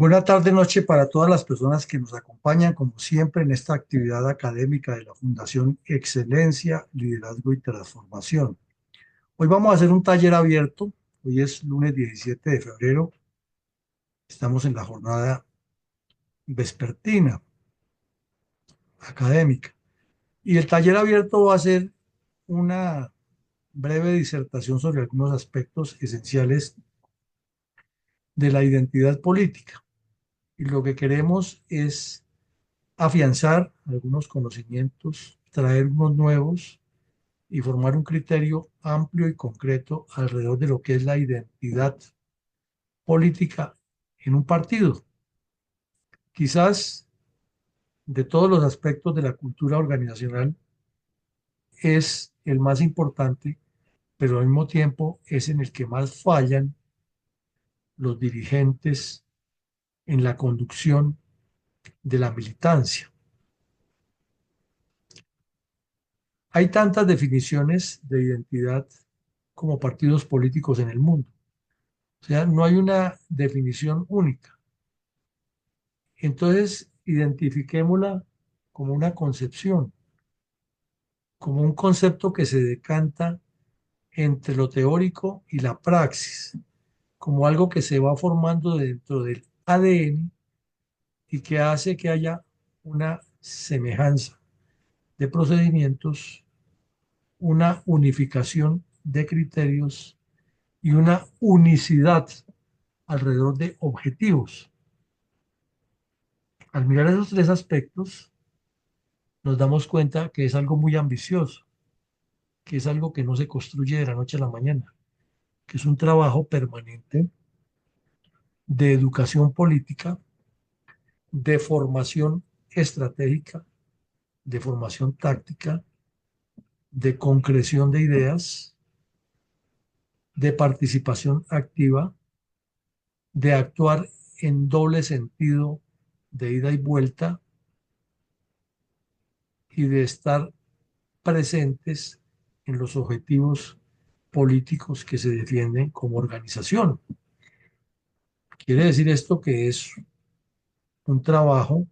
Buena tarde, noche para todas las personas que nos acompañan, como siempre, en esta actividad académica de la Fundación Excelencia, Liderazgo y Transformación. Hoy vamos a hacer un taller abierto. Hoy es lunes 17 de febrero. Estamos en la jornada vespertina académica. Y el taller abierto va a ser una breve disertación sobre algunos aspectos esenciales de la identidad política. Y lo que queremos es afianzar algunos conocimientos, traer unos nuevos y formar un criterio amplio y concreto alrededor de lo que es la identidad política en un partido. Quizás de todos los aspectos de la cultura organizacional es el más importante, pero al mismo tiempo es en el que más fallan los dirigentes en la conducción de la militancia. Hay tantas definiciones de identidad como partidos políticos en el mundo. O sea, no hay una definición única. Entonces, identifiquémosla como una concepción, como un concepto que se decanta entre lo teórico y la praxis, como algo que se va formando dentro del ADN y que hace que haya una semejanza de procedimientos, una unificación de criterios y una unicidad alrededor de objetivos. Al mirar esos tres aspectos, nos damos cuenta que es algo muy ambicioso, que es algo que no se construye de la noche a la mañana, que es un trabajo permanente de educación política, de formación estratégica, de formación táctica, de concreción de ideas, de participación activa, de actuar en doble sentido de ida y vuelta y de estar presentes en los objetivos políticos que se defienden como organización. Quiere decir esto que es un trabajo,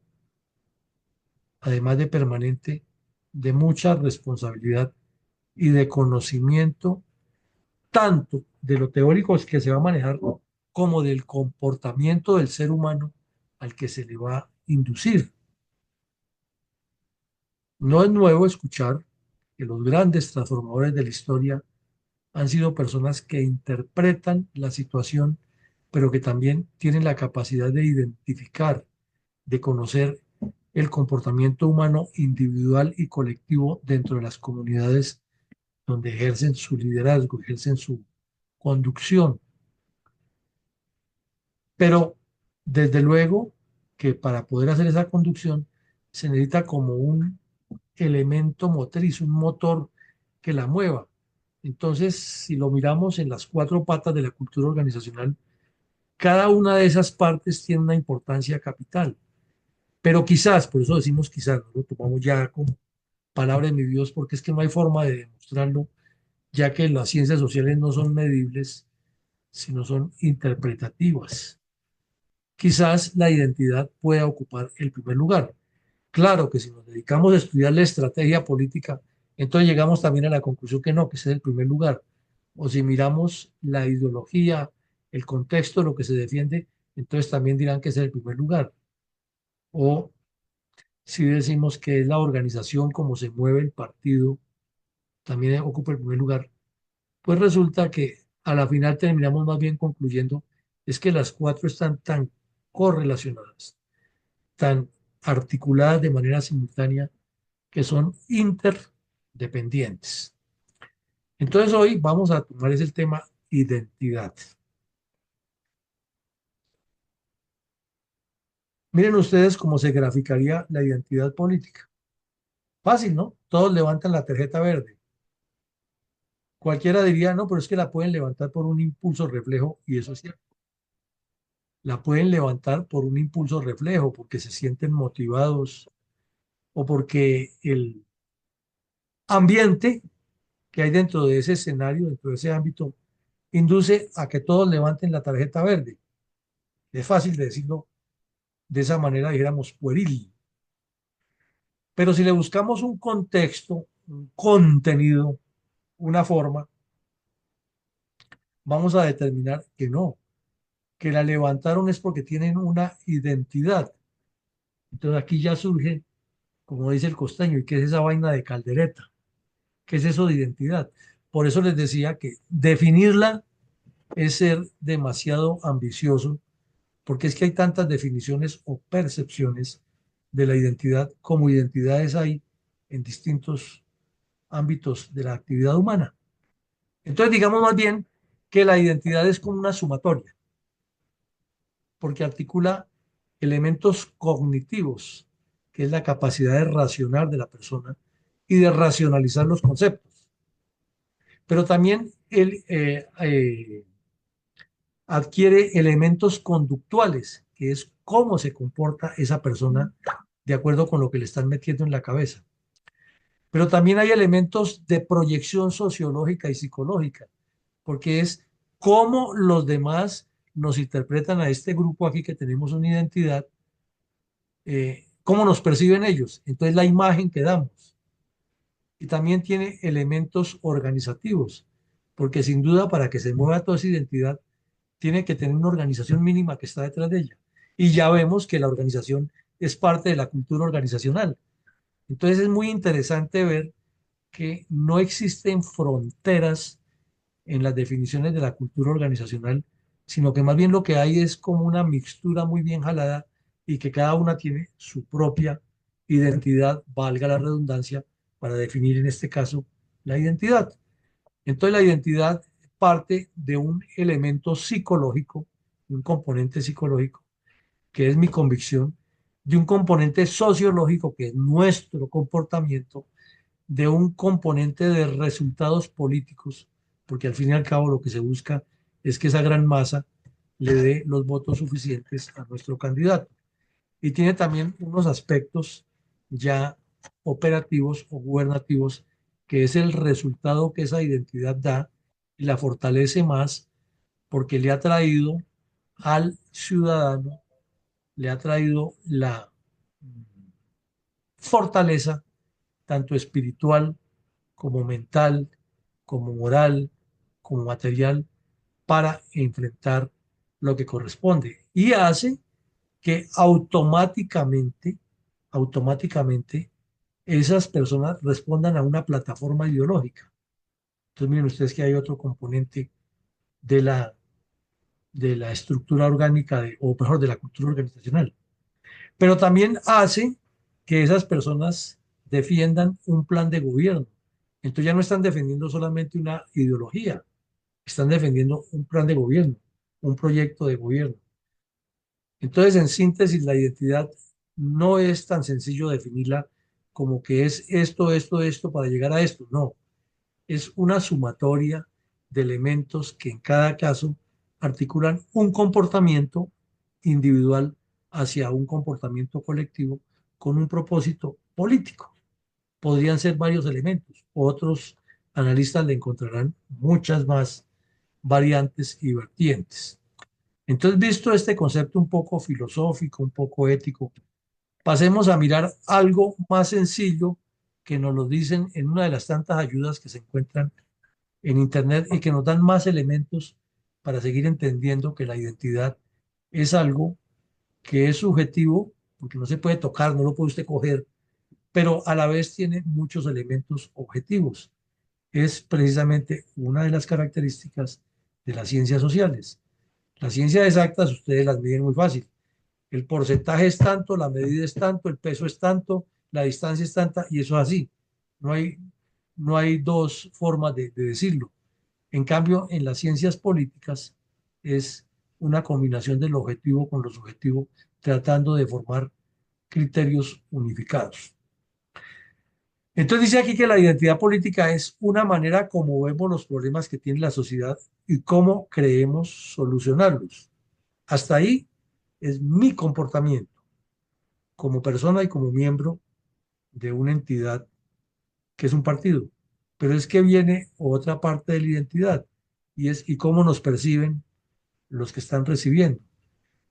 además de permanente, de mucha responsabilidad y de conocimiento, tanto de lo teórico que se va a manejar como del comportamiento del ser humano al que se le va a inducir. No es nuevo escuchar que los grandes transformadores de la historia han sido personas que interpretan la situación, pero que también tienen la capacidad de identificar, de conocer el comportamiento humano individual y colectivo dentro de las comunidades donde ejercen su liderazgo, ejercen su conducción. Pero desde luego que para poder hacer esa conducción se necesita como un elemento motriz, un motor que la mueva. Entonces, si lo miramos en las cuatro patas de la cultura organizacional, cada una de esas partes tiene una importancia capital. Pero quizás, por eso decimos quizás, no lo tomamos ya como palabra de mi Dios, porque es que no hay forma de demostrarlo, ya que las ciencias sociales no son medibles, sino son interpretativas. Quizás la identidad pueda ocupar el primer lugar. Claro que si nos dedicamos a estudiar la estrategia política, entonces llegamos también a la conclusión que no, que ese es el primer lugar. O si miramos la ideología, el contexto, lo que se defiende, entonces también dirán que ese es el primer lugar. O si decimos que es la organización, como se mueve el partido, también ocupa el primer lugar, pues resulta que a la final terminamos más bien concluyendo es que las cuatro están tan correlacionadas, tan articuladas de manera simultánea, que son interdependientes. Entonces hoy vamos a tomar ese tema identidad. Miren ustedes cómo se graficaría la identidad política. Fácil, ¿no? Todos levantan la tarjeta verde. Cualquiera diría, no, pero es que la pueden levantar por un impulso reflejo, y eso es cierto. La pueden levantar por un impulso reflejo, porque se sienten motivados o porque el ambiente que hay dentro de ese escenario, dentro de ese ámbito, induce a que todos levanten la tarjeta verde. Es fácil de decirlo de esa manera, dijéramos, pueril. Pero si le buscamos un contexto, un contenido, una forma, vamos a determinar que no, que la levantaron es porque tienen una identidad. Entonces aquí ya surge, como dice el costeño, ¿y qué es esa vaina de caldereta? ¿Qué es eso de identidad? Por eso les decía que definirla es ser demasiado ambicioso, porque es que hay tantas definiciones o percepciones de la identidad como identidades hay en distintos ámbitos de la actividad humana. Entonces, digamos más bien que la identidad es como una sumatoria, porque articula elementos cognitivos, que es la capacidad de racionar de la persona y de racionalizar los conceptos. Pero también él adquiere elementos conductuales, que es cómo se comporta esa persona de acuerdo con lo que le están metiendo en la cabeza. Pero también hay elementos de proyección sociológica y psicológica, porque es cómo los demás nos interpretan a este grupo aquí que tenemos una identidad, cómo nos perciben ellos. Entonces la imagen que damos. Y también tiene elementos organizativos, porque sin duda para que se mueva toda esa identidad, tiene que tener una organización mínima que está detrás de ella. Y ya vemos que la organización es parte de la cultura organizacional. Entonces es muy interesante ver que no existen fronteras en las definiciones de la cultura organizacional, sino que más bien lo que hay es como una mixtura muy bien jalada y que cada una tiene su propia identidad, valga la redundancia, para definir en este caso la identidad. Entonces la identidad parte de un elemento psicológico, un componente psicológico, que es mi convicción, de un componente sociológico, que es nuestro comportamiento, de un componente de resultados políticos, porque al fin y al cabo lo que se busca es que esa gran masa le dé los votos suficientes a nuestro candidato. Y tiene también unos aspectos ya operativos o gubernativos, que es el resultado que esa identidad da y la fortalece más porque le ha traído al ciudadano, le ha traído la fortaleza tanto espiritual como mental, como moral, como material, para enfrentar lo que corresponde. Y hace que automáticamente, esas personas respondan a una plataforma ideológica. Entonces, miren ustedes que hay otro componente de la estructura orgánica, o mejor, de la cultura organizacional. Pero también hace que esas personas defiendan un plan de gobierno. Entonces ya no están defendiendo solamente una ideología, están defendiendo un plan de gobierno, un proyecto de gobierno. Entonces, en síntesis, la identidad no es tan sencillo definirla como que es esto para llegar a esto. No, es una sumatoria de elementos que en cada caso articulan un comportamiento individual hacia un comportamiento colectivo con un propósito político. Podrían ser varios elementos. Otros analistas le encontrarán muchas más variantes y vertientes. Entonces, visto este concepto un poco filosófico, un poco ético, pasemos a mirar algo más sencillo que nos lo dicen en una de las tantas ayudas que se encuentran en Internet y que nos dan más elementos para seguir entendiendo que la identidad es algo que es subjetivo, porque no se puede tocar, no lo puede usted coger, pero a la vez tiene muchos elementos objetivos. Es precisamente una de las características de las ciencias sociales. Las ciencias exactas ustedes las miden muy fácil. El porcentaje es tanto, la medida es tanto, el peso es tanto, la distancia es tanta, y eso es así. No hay, no hay dos formas de decirlo. En cambio, en las ciencias políticas es una combinación del objetivo con lo subjetivo, tratando de formar criterios unificados. Entonces dice aquí que la identidad política es una manera como vemos los problemas que tiene la sociedad y cómo creemos solucionarlos. Hasta ahí es mi comportamiento como persona y como miembro de una entidad que es un partido. Pero es que viene otra parte de la identidad y es y cómo nos perciben los que están recibiendo.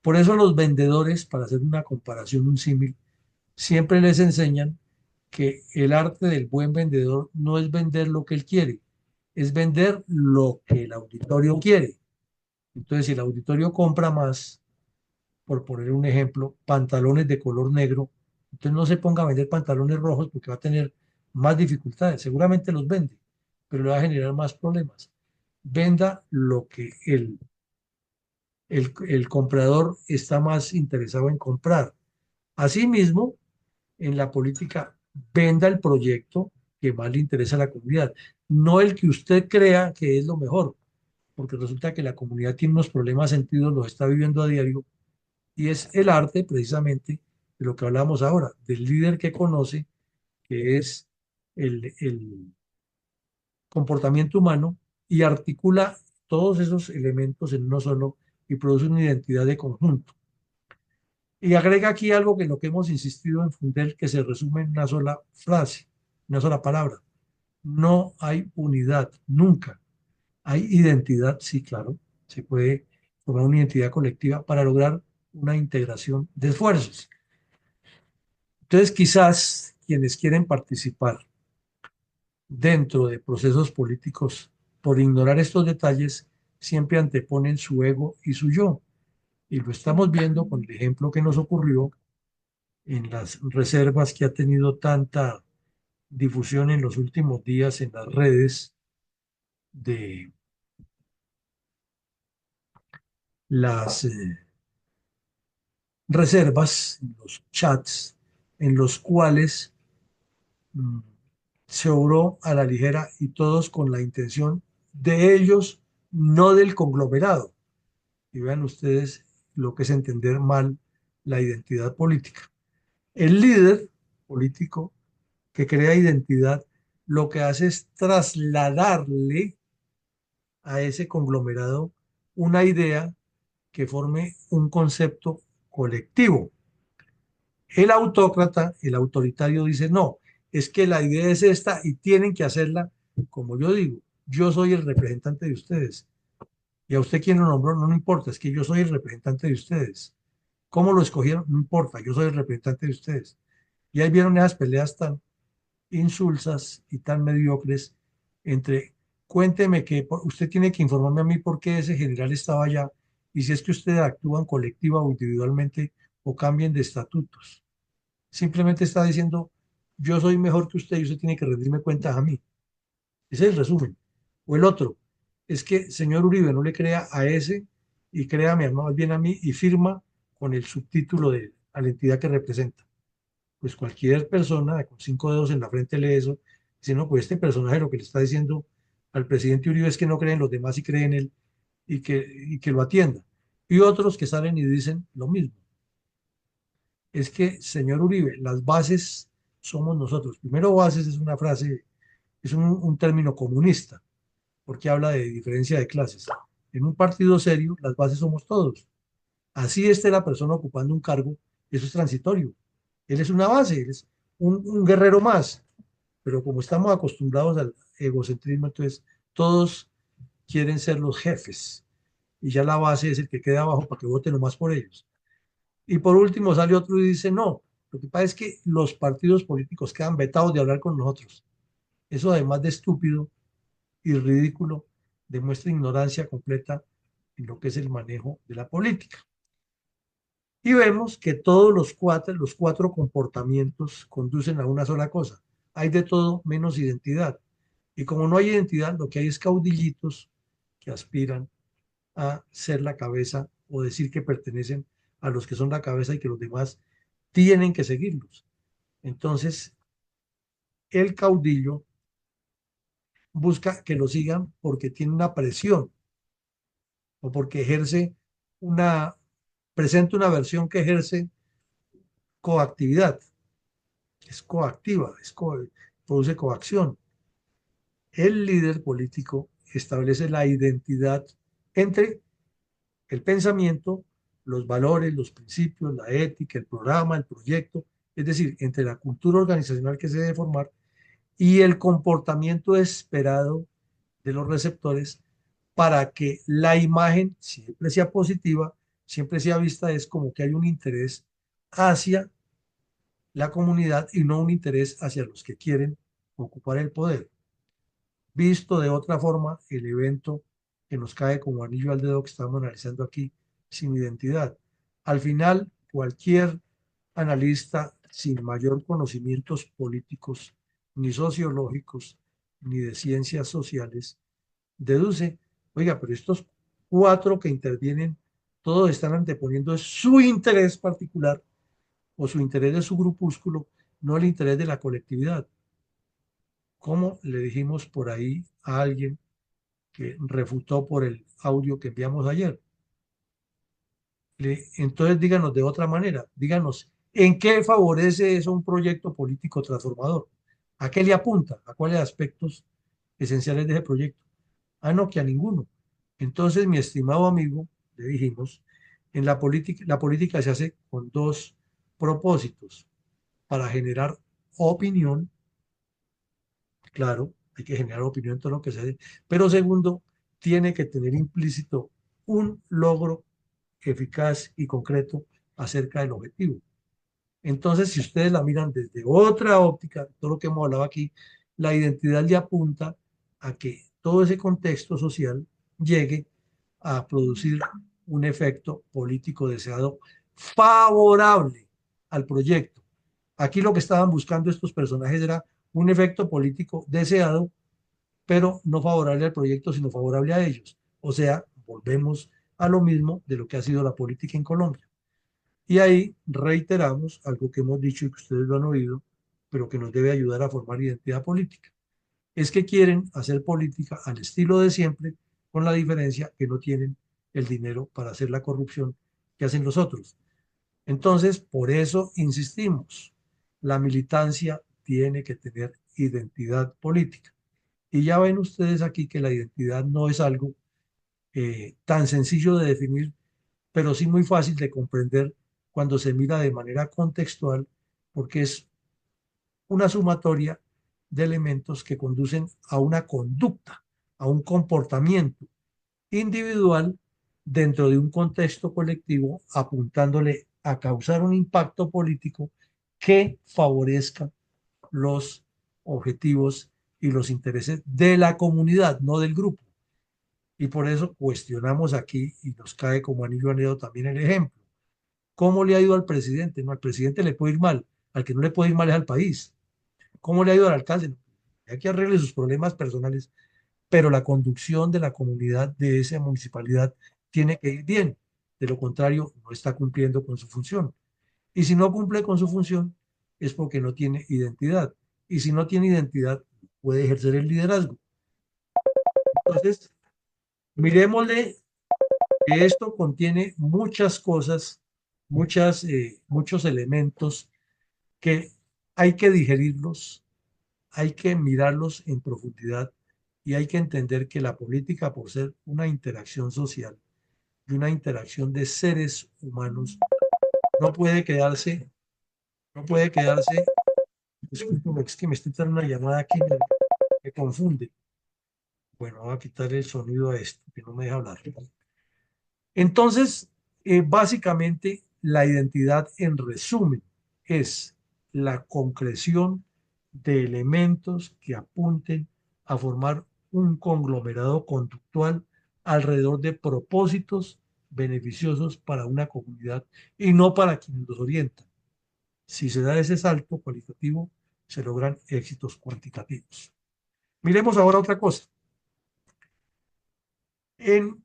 Por eso los vendedores, para hacer una comparación, un símil, siempre les enseñan que el arte del buen vendedor no es vender lo que él quiere, es vender lo que el auditorio quiere. Entonces, si el auditorio compra más, por poner un ejemplo, pantalones de color negro, entonces no se ponga a vender pantalones rojos porque va a tener más dificultades. Seguramente los vende, pero le va a generar más problemas. Venda lo que el comprador está más interesado en comprar. Asimismo, en la política, venda el proyecto que más le interesa a la comunidad, no el que usted crea que es lo mejor, porque resulta que la comunidad tiene unos problemas sentidos, los está viviendo a diario, y es el arte precisamente de lo que hablamos ahora, del líder que conoce, que es el comportamiento humano, y articula todos esos elementos en uno solo y produce una identidad de conjunto. Y agrega aquí algo que en lo que hemos insistido en Fundel, que se resume en una sola frase, una sola palabra. No hay unidad, nunca. Hay identidad, sí, claro. Se puede formar una identidad colectiva para lograr una integración de esfuerzos. Entonces, quizás quienes quieren participar dentro de procesos políticos, por ignorar estos detalles, siempre anteponen su ego y su yo. Y lo estamos viendo con el ejemplo que nos ocurrió en las reservas que ha tenido tanta difusión en los últimos días en las redes de las reservas, los chats, en los cuales mm, se obró a la ligera y todos con la intención de ellos, no del conglomerado. Y vean ustedes lo que es entender mal la identidad política. El líder político que crea identidad lo que hace es trasladarle a ese conglomerado una idea que forme un concepto colectivo. El autócrata, el autoritario dice, no, es que la idea es esta y tienen que hacerla como yo digo. Yo soy el representante de ustedes. Y a usted quién lo nombró, no, no importa, es que yo soy el representante de ustedes. ¿Cómo lo escogieron? No importa, yo soy el representante de ustedes. Y ahí vieron esas peleas tan insulsas y tan mediocres entre, cuénteme que usted tiene que informarme a mí por qué ese general estaba allá y si es que ustedes actúan colectiva o individualmente o cambien de estatutos. Simplemente está diciendo, yo soy mejor que usted y usted tiene que rendirme cuentas a mí. Ese es el resumen. O el otro, es que señor Uribe no le crea a ese y créame más bien a mí y firma con el subtítulo de a la entidad que representa. Pues cualquier persona con 5 dedos en la frente lee eso, dice, no, pues este personaje lo que le está diciendo al presidente Uribe es que no cree en los demás y cree en él y que lo atienda. Y otros que salen y dicen lo mismo. Es que, señor Uribe, las bases somos nosotros. Primero, bases es una frase, es un término comunista, porque habla de diferencia de clases. En un partido serio, las bases somos todos. Así esté la persona ocupando un cargo, eso es transitorio. Él es una base, él es un guerrero más. Pero como estamos acostumbrados al egocentrismo, entonces todos quieren ser los jefes. Y ya la base es el que queda abajo para que vote nomás por ellos. Y por último sale otro y dice, no, lo que pasa es que los partidos políticos quedan vetados de hablar con nosotros. Eso además de estúpido y ridículo, demuestra ignorancia completa en lo que es el manejo de la política. Y vemos que todos los cuatro comportamientos conducen a una sola cosa. Hay de todo menos identidad. Y como no hay identidad, lo que hay es caudillitos que aspiran a ser la cabeza o decir que pertenecen a los que son la cabeza y que los demás tienen que seguirlos. Entonces, el caudillo busca que lo sigan porque tiene una presión o porque una, presenta una versión que ejerce coactividad, es coactiva, produce coacción. El líder político establece la identidad entre el pensamiento, los valores, los principios, la ética, el programa, el proyecto, es decir, entre la cultura organizacional que se debe formar y el comportamiento esperado de los receptores para que la imagen siempre sea positiva, siempre se ha visto es como que hay un interés hacia la comunidad y no un interés hacia los que quieren ocupar el poder. Visto de otra forma, el evento que nos cae como anillo al dedo que estamos analizando aquí, sin identidad. Al final, cualquier analista sin mayor conocimientos políticos, ni sociológicos, ni de ciencias sociales, deduce, oiga, pero estos cuatro que intervienen, todos están anteponiendo su interés particular o su interés de su grupúsculo, no el interés de la colectividad. Como le dijimos por ahí a alguien que refutó por el audio que enviamos ayer. Entonces díganos de otra manera, díganos, ¿en qué favorece eso un proyecto político transformador? ¿A qué le apunta? ¿A cuáles aspectos esenciales de ese proyecto? Ah, no, que a ninguno. Entonces, mi estimado amigo, le dijimos, en la política se hace con dos propósitos, para generar opinión, claro, hay que generar opinión en todo lo que se hace, pero segundo, tiene que tener implícito un logro eficaz y concreto acerca del objetivo. Entonces, si ustedes la miran desde otra óptica, todo lo que hemos hablado aquí, la identidad le apunta a que todo ese contexto social llegue a producir un efecto político deseado favorable al proyecto. Aquí lo que estaban buscando estos personajes era un efecto político deseado, pero no favorable al proyecto, sino favorable a ellos. O sea, volvemos a lo mismo de lo que ha sido la política en Colombia. Y ahí reiteramos algo que hemos dicho y que ustedes lo han oído, pero que nos debe ayudar a formar identidad política. Es que quieren hacer política al estilo de siempre, con la diferencia que no tienen el dinero para hacer la corrupción que hacen los otros. Entonces, por eso insistimos, la militancia tiene que tener identidad política. Y ya ven ustedes aquí que la identidad no es algo tan sencillo de definir, pero sí muy fácil de comprender cuando se mira de manera contextual, porque es una sumatoria de elementos que conducen a una conducta, a un comportamiento individual dentro de un contexto colectivo, apuntándole a causar un impacto político que favorezca los objetivos y los intereses de la comunidad, no del grupo. Y por eso cuestionamos aquí y nos cae como anillo al dedo también el ejemplo. ¿Cómo le ha ido al presidente? No, al presidente le puede ir mal, al que no le puede ir mal es al país. ¿Cómo le ha ido al alcalde? No, hay que arregle sus problemas personales, pero la conducción de la comunidad de esa municipalidad tiene que ir bien. De lo contrario, no está cumpliendo con su función. Y si no cumple con su función, es porque no tiene identidad. Y si no tiene identidad, puede ejercer el liderazgo. Entonces, miremosle que esto contiene muchas cosas, muchos elementos que hay que digerirlos, hay que mirarlos en profundidad y hay que entender que la política, por ser una interacción social y una interacción de seres humanos, no puede quedarse, no puede quedarse, discúlpeme, es que me estoy dando una llamada aquí, me confunde. Bueno, voy a quitar el sonido a esto, que no me deja hablar. Entonces, básicamente, la identidad en resumen es la concreción de elementos que apunten a formar un conglomerado conductual alrededor de propósitos beneficiosos para una comunidad y no para quienes los orientan. Si se da ese salto cualitativo, se logran éxitos cuantitativos. Miremos ahora otra cosa. En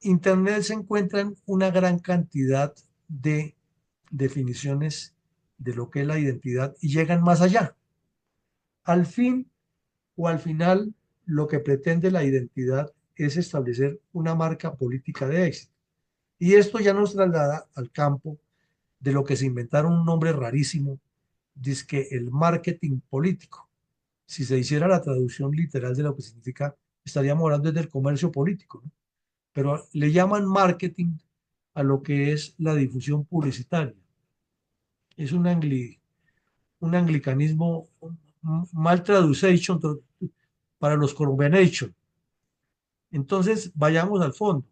Internet se encuentran una gran cantidad de definiciones de lo que es la identidad y llegan más allá. Al fin o al final, lo que pretende la identidad es establecer una marca política de éxito. Y esto ya nos traslada al campo de lo que se inventaron un nombre rarísimo, que el marketing político. Si se hiciera la traducción literal de lo que significa, estaríamos hablando del comercio político, ¿no? Pero le llaman marketing a lo que es la difusión publicitaria. Es un anglicanismo mal traducido para los colombianation. Entonces, vayamos al fondo.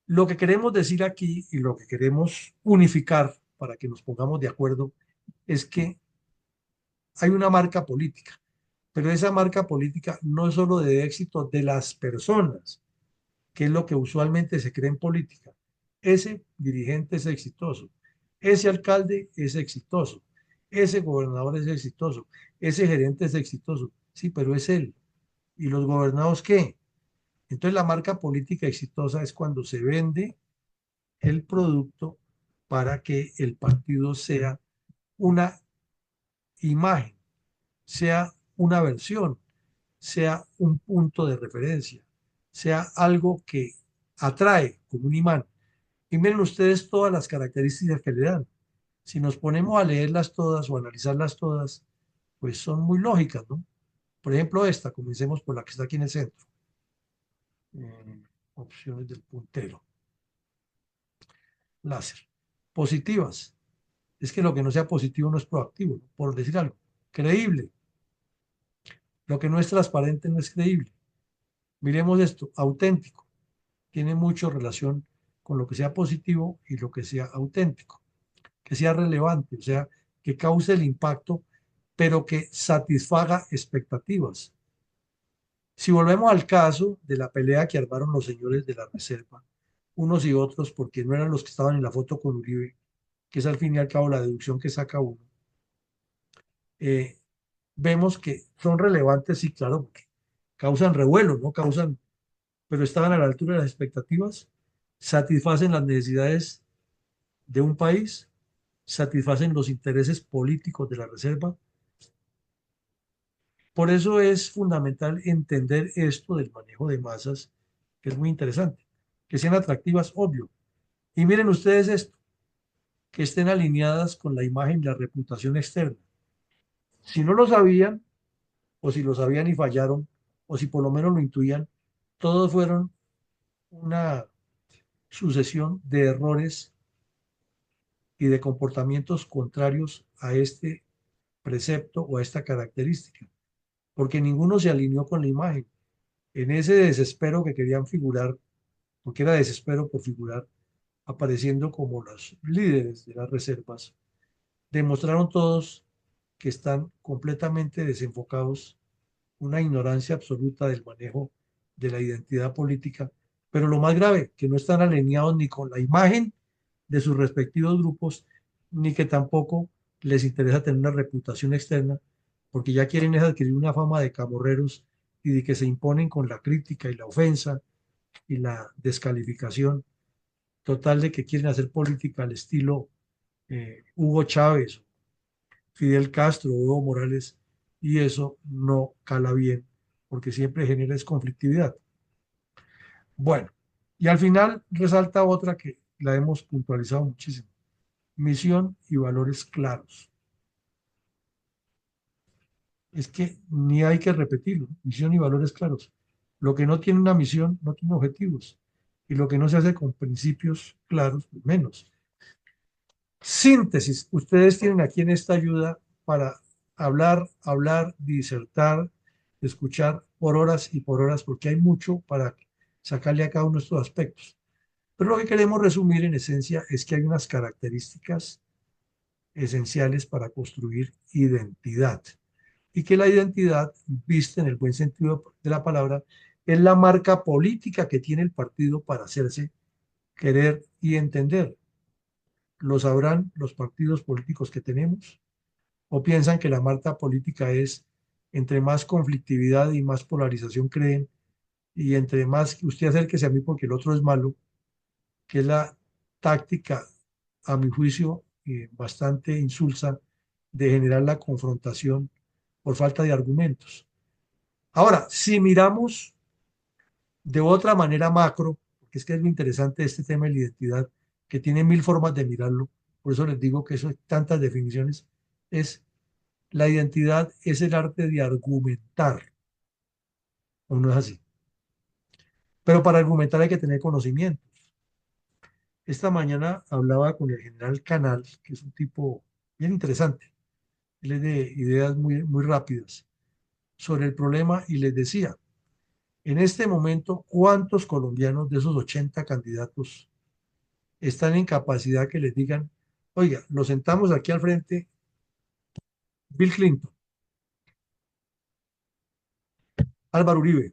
Lo que queremos decir aquí y lo que queremos unificar para que nos pongamos de acuerdo es que hay una marca política, pero esa marca política no es solo de éxito de las personas, que es lo que usualmente se cree en política. Ese dirigente es exitoso, ese alcalde es exitoso, ese gobernador es exitoso, ese gerente es exitoso, sí, pero es él. ¿Y los gobernados qué? Entonces la marca política exitosa es cuando se vende el producto para que el partido sea una imagen, sea una versión, sea un punto de referencia, sea algo que atrae como un imán. Y miren ustedes todas las características que le dan. Si nos ponemos a leerlas todas o analizarlas todas, pues son muy lógicas, ¿no? Por ejemplo, esta, comencemos por la que está aquí en el centro. Eh, Opciones del puntero. Láser. Positivas. Es que lo que no sea positivo no es proactivo, ¿no? Por decir algo. Creíble. Lo que no es transparente no es creíble. Miremos esto. Auténtico. Tiene mucho relación con lo que sea positivo y lo que sea auténtico. Que sea relevante, o sea, que cause el impacto, pero que satisfaga expectativas. Si volvemos al caso de la pelea que armaron los señores de la Reserva, unos y otros, porque no eran los que estaban en la foto con Uribe, que es al fin y al cabo la deducción que saca uno, eh, vemos que son relevantes, sí, claro, porque causan revuelo, no causan, pero estaban a la altura de las expectativas, satisfacen las necesidades de un país, satisfacen los intereses políticos de la Reserva. Por eso es fundamental entender esto del manejo de masas, que es muy interesante. Que sean atractivas, obvio. Y miren ustedes esto, que estén alineadas con la imagen y la reputación externa. Si no lo sabían, o si lo sabían y fallaron, o si por lo menos lo intuían, todos fueron una sucesión de errores y de comportamientos contrarios a este precepto o a esta característica, porque ninguno se alineó con la imagen. En ese desespero que querían figurar, porque era desespero por figurar, apareciendo como los líderes de las reservas, demostraron todos que están completamente desenfocados, una ignorancia absoluta del manejo de la identidad política, pero lo más grave, que no están alineados ni con la imagen de sus respectivos grupos, ni que tampoco les interesa tener una reputación externa, porque ya quieren es adquirir una fama de camorreros y de que se imponen con la crítica y la ofensa y la descalificación total de que quieren hacer política al estilo Hugo Chávez, Fidel Castro, Evo Morales, y eso no cala bien, porque siempre genera conflictividad. Bueno, y al final resalta otra que la hemos puntualizado muchísimo, misión y valores claros. Es que ni hay que repetirlo, misión y valores claros. Lo que no tiene una misión no tiene objetivos, y lo que no se hace con principios claros, pues menos. Síntesis, ustedes tienen aquí en esta ayuda para hablar, disertar, escuchar por horas y por horas, porque hay mucho para sacarle a cada uno de estos aspectos. Pero lo que queremos resumir en esencia es que hay unas características esenciales para construir identidad y que la identidad, vista en el buen sentido de la palabra, es la marca política que tiene el partido para hacerse querer y entender. ¿Lo sabrán los partidos políticos que tenemos? ¿O piensan que la marca política es entre más conflictividad y más polarización creen y entre más que usted acérquese a mí porque el otro es malo, que es la táctica, a mi juicio, bastante insulsa de generar la confrontación por falta de argumentos? Ahora, si miramos de otra manera macro, porque es que es muy interesante este tema de la identidad, que tiene mil formas de mirarlo, por eso les digo que eso hay tantas definiciones, es la identidad es el arte de argumentar, o no es así. Pero para argumentar hay que tener conocimiento. Esta mañana hablaba con el general Canal, que es un tipo bien interesante, él es de ideas muy rápidas sobre el problema y les decía, En este momento, ¿cuántos colombianos de esos 80 candidatos están en capacidad que les digan, oiga, lo sentamos aquí al frente, Bill Clinton, Álvaro Uribe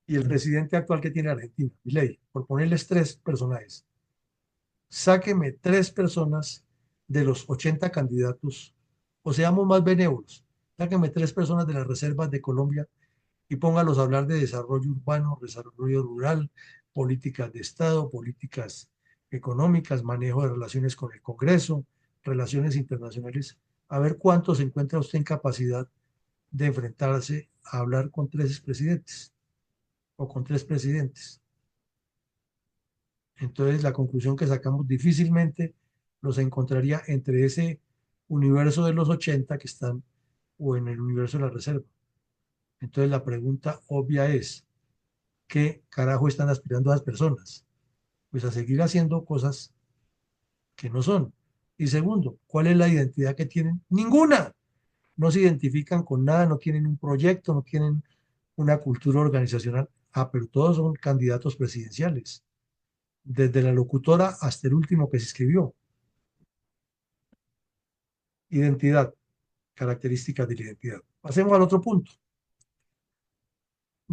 y el presidente actual que tiene Argentina, Milei, por ponerles tres personajes? Sáqueme tres personas de los 80 candidatos, o seamos más benévolos, sáqueme tres personas de las reservas de Colombia y póngalos a hablar de desarrollo urbano, desarrollo rural, políticas de Estado, políticas económicas, manejo de relaciones con el Congreso, relaciones internacionales, a ver cuánto se encuentra usted en capacidad de enfrentarse a hablar con tres presidentes o con tres presidentes. Entonces, la conclusión que sacamos difícilmente los encontraría entre ese universo de los 80 que están o en el universo de la reserva. Entonces, la pregunta obvia es, ¿qué carajo están aspirando a las personas? Pues a seguir haciendo cosas que no son. Y segundo, ¿cuál es la identidad que tienen? Ninguna. No se identifican con nada, no tienen un proyecto, no tienen una cultura organizacional. Ah, pero todos son candidatos presidenciales, desde la locutora hasta el último que se escribió. Identidad, características de la identidad. Pasemos al otro punto.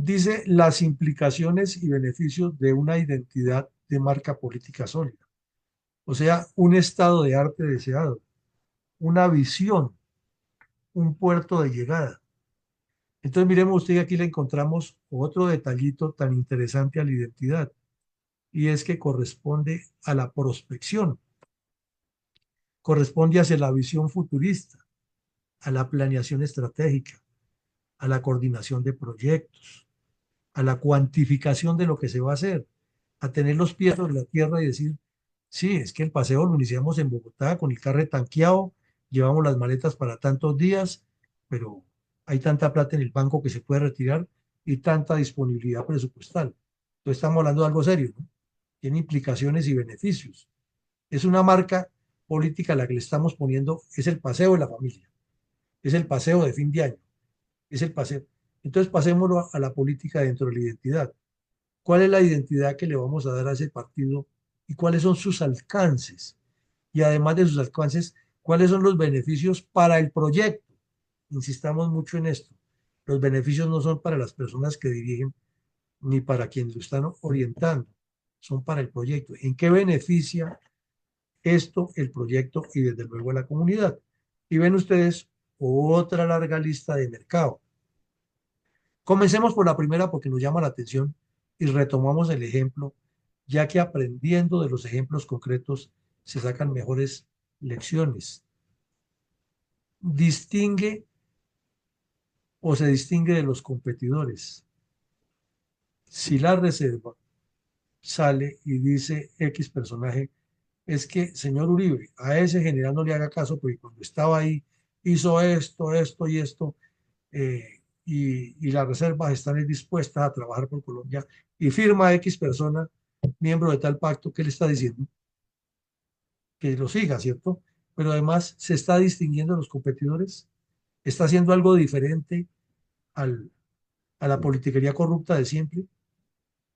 Dice las implicaciones y beneficios de una identidad de marca política sólida. O sea, un estado de arte deseado, una visión, un puerto de llegada. Entonces, miremos usted, aquí le encontramos otro detallito tan interesante a la identidad, y es que corresponde a la prospección, corresponde hacia la visión futurista, a la planeación estratégica, a la coordinación de proyectos, a la cuantificación de lo que se va a hacer, a tener los pies sobre la tierra y decir, sí, es que el paseo lo iniciamos en Bogotá con el carro tanqueado, llevamos las maletas para tantos días, pero hay tanta plata en el banco que se puede retirar y tanta disponibilidad presupuestal. Entonces estamos hablando de algo serio, ¿no? Tiene implicaciones y beneficios. Es una marca política a la que le estamos poniendo, es el paseo de la familia, es el paseo de fin de año, es el paseo. Entonces pasémoslo a la política dentro de la identidad. ¿Cuál es la identidad que le vamos a dar a ese partido y cuáles son sus alcances? Y además de sus alcances, ¿cuáles son los beneficios para el proyecto? Insistamos mucho en esto. Los beneficios no son para las personas que dirigen ni para quienes lo están orientando, son para el proyecto. ¿En qué beneficia esto el proyecto y desde luego la comunidad? Y ven ustedes otra larga lista de mercado. Comencemos por la primera porque nos llama la atención y retomamos el ejemplo, ya que aprendiendo de los ejemplos concretos se sacan mejores lecciones. Distingue o se distingue de los competidores. Si la reserva sale y dice X personaje, es que, señor Uribe, a ese general no le haga caso porque cuando estaba ahí hizo esto, esto y esto, y las reservas están dispuestas a trabajar por Colombia y firma X persona, miembro de tal pacto, que le está diciendo que lo siga, ¿cierto? Pero además se está distinguiendo de los competidores, está haciendo algo diferente al, a la politiquería corrupta de siempre,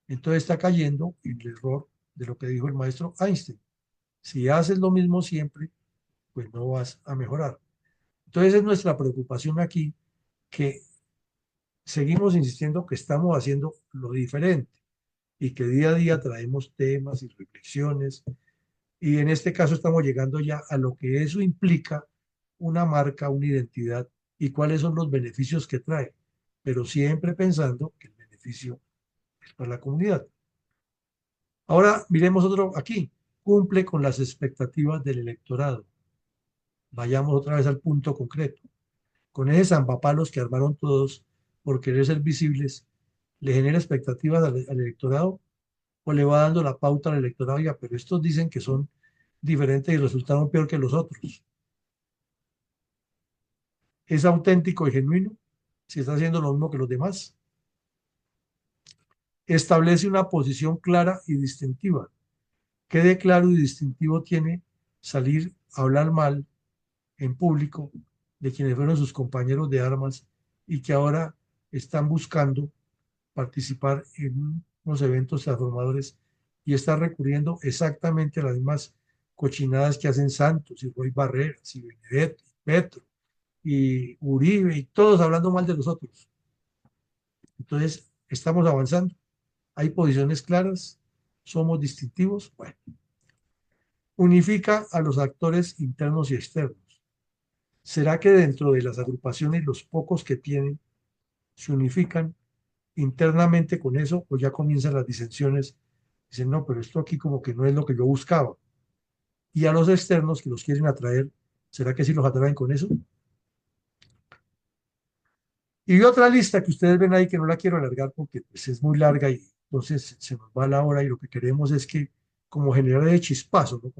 entonces está cayendo en el error de lo que dijo el maestro Einstein. Si haces lo mismo siempre, pues no vas a mejorar. Entonces es nuestra preocupación aquí que seguimos insistiendo que estamos haciendo lo diferente y que día a día traemos temas y reflexiones y en este caso estamos llegando ya a lo que eso implica una marca, una identidad y cuáles son los beneficios que trae, pero siempre pensando que el beneficio es para la comunidad. Ahora miremos otro aquí, cumple con las expectativas del electorado. Vayamos otra vez al punto concreto. Con ese zampapalos que armaron todos por querer ser visibles, ¿le genera expectativas al electorado o le va dando la pauta al electorado? Oiga, pero estos dicen que son diferentes y resultaron peor que los otros. ¿Es auténtico y genuino? ¿Si está haciendo lo mismo que los demás? Establece una posición clara y distintiva. ¿Qué de claro y distintivo tiene salir a hablar mal en público de quienes fueron sus compañeros de armas y que ahora están buscando participar en unos eventos transformadores y está recurriendo exactamente a las mismas cochinadas que hacen Santos y Roy Barreras y Benedetti, Petro y Uribe y todos hablando mal de los otros. Entonces, estamos avanzando, hay posiciones claras, somos distintivos. Bueno, unifica a los actores internos y externos. ¿Será que dentro de las agrupaciones los pocos que tienen se unifican internamente con eso o ya comienzan las disensiones? Dicen, no, pero esto aquí como que no es lo que yo buscaba. Y a los externos que los quieren atraer, ¿será que sí los atraen con eso? Y otra lista que ustedes ven ahí que no la quiero alargar porque pues, es muy larga y entonces se nos va la hora y lo que queremos es que como generar de chispazo, ¿no?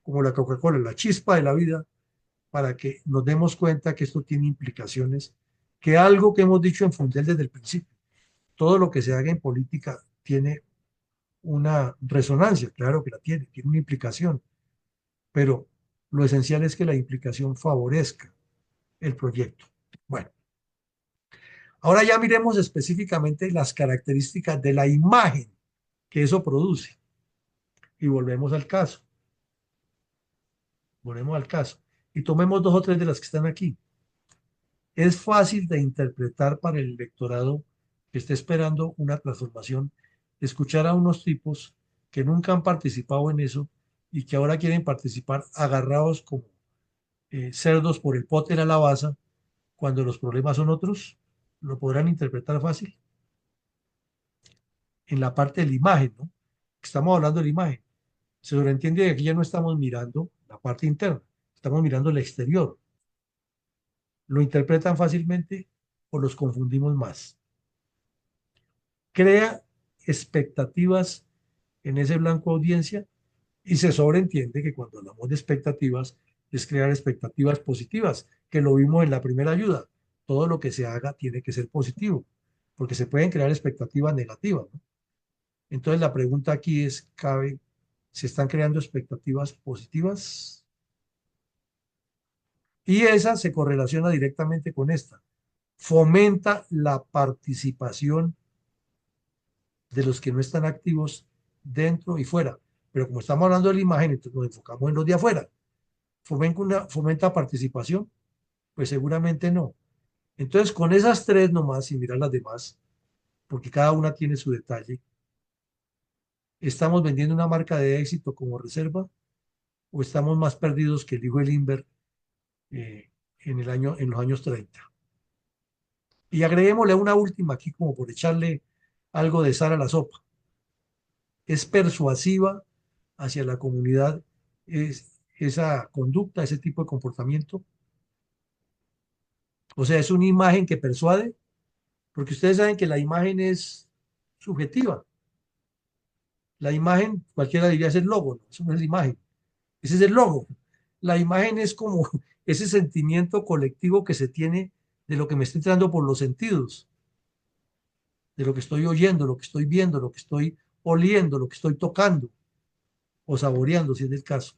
Como la Coca-Cola, la chispa de la vida, para que nos demos cuenta que esto tiene implicaciones, que algo que hemos dicho en Fundel desde el principio, todo lo que se haga en política tiene una resonancia, claro que la tiene una implicación, pero lo esencial es que la implicación favorezca el proyecto. Bueno, ahora ya miremos específicamente las características de la imagen que eso produce. Y volvemos al caso. Y tomemos dos o tres de las que están aquí. Es fácil de interpretar para el electorado que está esperando una transformación, escuchar a unos tipos que nunca han participado en eso y que ahora quieren participar agarrados como cerdos por el pote a la baza, cuando los problemas son otros. Lo podrán interpretar fácil en la parte de la imagen, ¿no? Estamos hablando de la imagen. Se sobreentiende que aquí ya no estamos mirando la parte interna, estamos mirando el exterior. ¿Lo interpretan fácilmente o los confundimos más? Crea expectativas en ese blanco audiencia y se sobreentiende que cuando hablamos de expectativas es crear expectativas positivas, que lo vimos en la primera ayuda. Todo lo que se haga tiene que ser positivo, porque se pueden crear expectativas negativas, ¿no? Entonces la pregunta aquí es, ¿cabe, se están creando expectativas positivas? Y esa se correlaciona directamente con esta. Fomenta la participación de los que no están activos dentro y fuera. Pero como estamos hablando de la imagen, entonces nos enfocamos en los de afuera. ¿Fomenta participación? Pues seguramente no. Entonces, con esas tres nomás, y mirar las demás, porque cada una tiene su detalle, ¿estamos vendiendo una marca de éxito como reserva o estamos más perdidos que el hijo del Inver en los años 30? Y agreguémosle una última aquí como por echarle algo de sal a la sopa. Es persuasiva hacia la comunidad esa conducta, ese tipo de comportamiento. O sea, es una imagen que persuade, porque ustedes saben que la imagen es subjetiva. La imagen, cualquiera diría es el logo, no, eso no es la imagen, ese es el logo. La imagen es como ese sentimiento colectivo que se tiene de lo que me está entrando por los sentidos, de lo que estoy oyendo, lo que estoy viendo, lo que estoy oliendo, lo que estoy tocando o saboreando, si es el caso.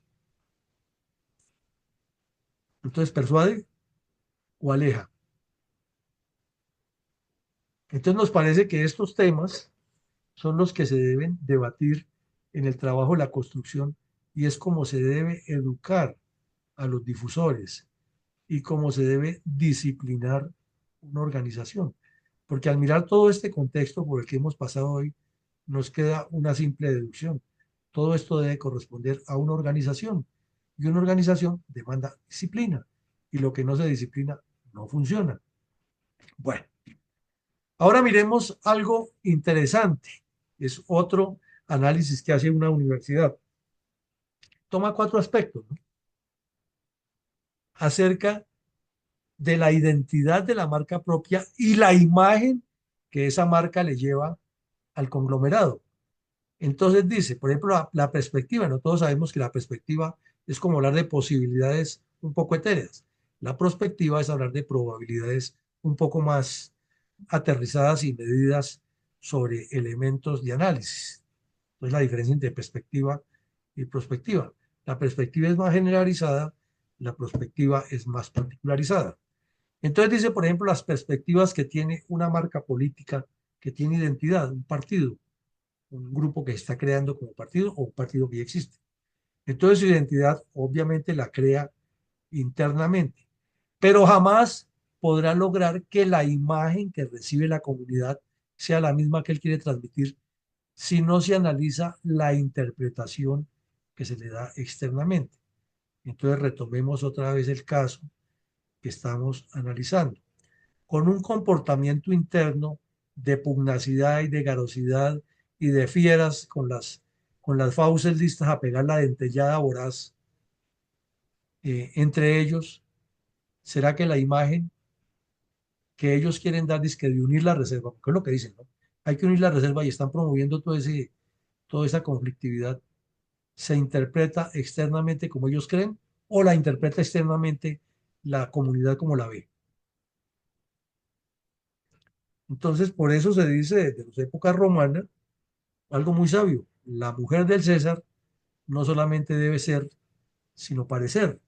Entonces, persuade o aleja. Entonces, nos parece que estos temas son los que se deben debatir en el trabajo de la construcción y es como se debe educar a los difusores y cómo se debe disciplinar una organización. Porque al mirar todo este contexto por el que hemos pasado hoy, nos queda una simple deducción. Todo esto debe corresponder a una organización y una organización demanda disciplina y lo que no se disciplina no funciona. Bueno, ahora miremos algo interesante. Es otro análisis que hace una universidad. Toma cuatro aspectos, ¿no? Acerca de la identidad de la marca propia y la imagen que esa marca le lleva al conglomerado. Entonces dice, por ejemplo, la perspectiva, no todos sabemos que la perspectiva es como hablar de posibilidades un poco etéreas. La prospectiva es hablar de probabilidades un poco más aterrizadas y medidas sobre elementos de análisis. Entonces, la diferencia entre perspectiva y prospectiva. La perspectiva es más generalizada, la prospectiva es más particularizada. Entonces dice, por ejemplo, las perspectivas que tiene una marca política que tiene identidad, un partido, un grupo que se está creando como partido o un partido que ya existe. Entonces su identidad obviamente la crea internamente, pero jamás podrá lograr que la imagen que recibe la comunidad sea la misma que él quiere transmitir si no se analiza la interpretación que se le da externamente. Entonces retomemos otra vez el caso que estamos analizando. Con un comportamiento interno de pugnacidad y de garosidad y de fieras con las fauces listas a pegar la dentellada voraz entre ellos, ¿será que la imagen que ellos quieren dar es que de unir la reserva, porque es lo que dicen, ¿no? Hay que unir la reserva y están promoviendo toda esa conflictividad, se interpreta externamente como ellos creen o la interpreta externamente la comunidad como la ve? Entonces, por eso se dice desde las épocas romanas algo muy sabio: la mujer del César no solamente debe ser, sino parecer.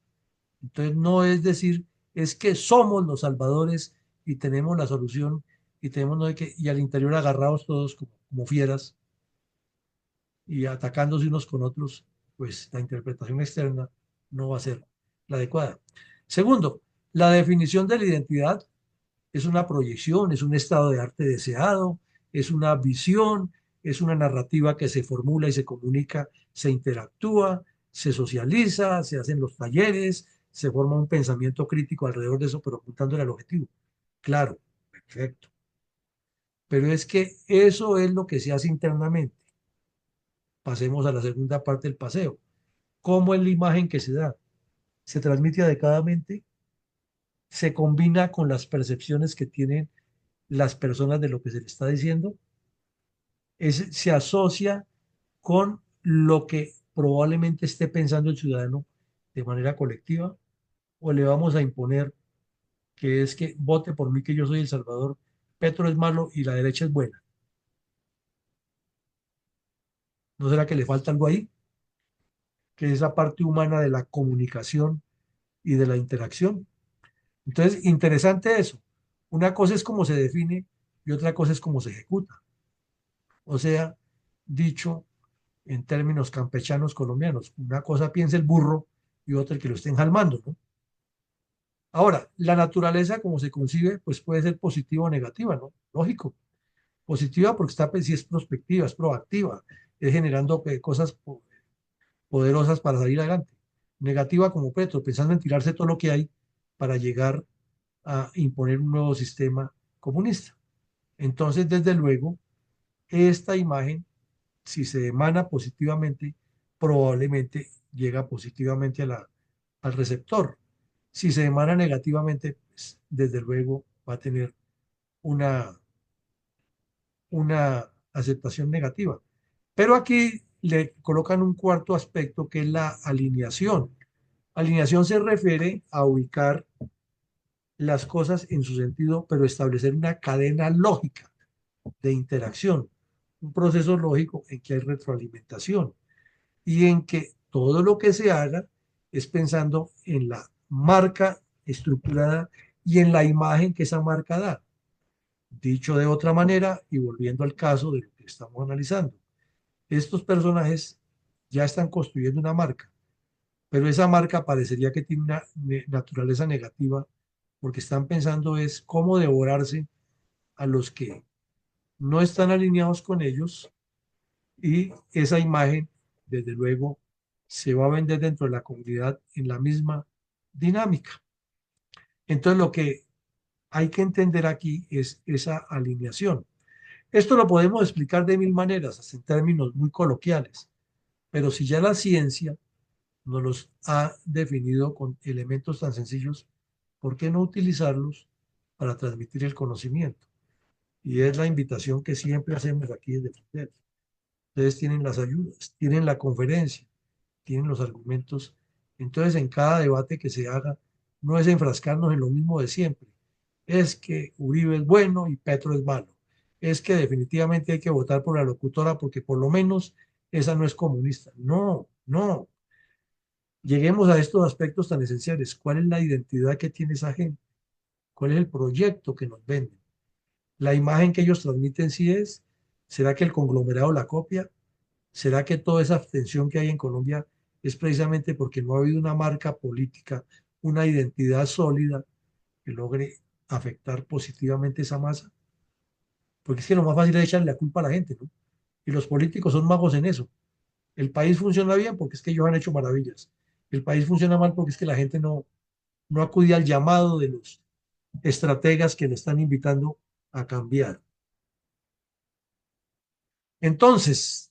Entonces, no es decir, es que somos los salvadores y tenemos la solución y tenemos no sé qué, y al interior agarrados todos como fieras y atacándose unos con otros, pues la interpretación externa no va a ser la adecuada. Segundo, la definición de la identidad es una proyección, es un estado de arte deseado, es una visión, es una narrativa que se formula y se comunica, se interactúa, se socializa, se hacen los talleres, se forma un pensamiento crítico alrededor de eso, pero apuntándole al objetivo. Claro, perfecto. Pero es que eso es lo que se hace internamente. Pasemos a la segunda parte del paseo. ¿Cómo es la imagen que se da? Se transmite adecuadamente, se combina con las percepciones que tienen las personas de lo que se le está diciendo, se asocia con lo que probablemente esté pensando el ciudadano de manera colectiva, o le vamos a imponer que es que vote por mí, que yo soy el Salvador, Petro es malo y la derecha es buena. ¿No será que le falta algo ahí? Que es la parte humana de la comunicación y de la interacción. Entonces, interesante eso. Una cosa es cómo se define y otra cosa es cómo se ejecuta. O sea, dicho en términos campechanos colombianos, una cosa piensa el burro y otra el que lo está enjalmando, ¿no? Ahora, la naturaleza como se concibe, pues puede ser positiva o negativa, ¿no? Lógico. Positiva porque está, pues, si es prospectiva, es proactiva, es generando cosas poderosas para salir adelante. Negativa como Petro, pensando en tirarse todo lo que hay para llegar a imponer un nuevo sistema comunista. Entonces, desde luego, esta imagen, si se emana positivamente, probablemente llega positivamente al receptor. Si se emana negativamente, pues, desde luego va a tener una, una aceptación negativa. Pero aquí le colocan un cuarto aspecto que es la alineación. Alineación se refiere a ubicar las cosas en su sentido, pero establecer una cadena lógica de interacción, un proceso lógico en que hay retroalimentación y en que todo lo que se haga es pensando en la marca estructurada y en la imagen que esa marca da. Dicho de otra manera, y volviendo al caso de lo que estamos analizando, estos personajes ya están construyendo una marca, pero esa marca parecería que tiene una naturaleza negativa porque están pensando es cómo devorarse a los que no están alineados con ellos, y esa imagen, desde luego, se va a vender dentro de la comunidad en la misma dinámica. Entonces, lo que hay que entender aquí es esa alineación. Esto lo podemos explicar de mil maneras, hasta en términos muy coloquiales, pero si ya la ciencia nos los ha definido con elementos tan sencillos, ¿por qué no utilizarlos para transmitir el conocimiento? Y es la invitación que siempre hacemos aquí desde Fronteras. Ustedes tienen las ayudas, tienen la conferencia, tienen los argumentos. Entonces, en cada debate que se haga, no es enfrascarnos en lo mismo de siempre. Es que Uribe es bueno y Petro es malo. Es que definitivamente hay que votar por la locutora porque por lo menos esa no es comunista. No, no. Lleguemos a estos aspectos tan esenciales. ¿Cuál es la identidad que tiene esa gente? ¿Cuál es el proyecto que nos venden? La imagen que ellos transmiten sí es, ¿será que el conglomerado la copia? ¿Será que toda esa abstención que hay en Colombia es precisamente porque no ha habido una marca política, una identidad sólida que logre afectar positivamente esa masa? Porque es que lo más fácil es echarle la culpa a la gente, ¿no? Y los políticos son magos en eso. El país funciona bien porque es que ellos han hecho maravillas. El país funciona mal porque es que la gente no acude al llamado de los estrategas que le están invitando a cambiar. Entonces,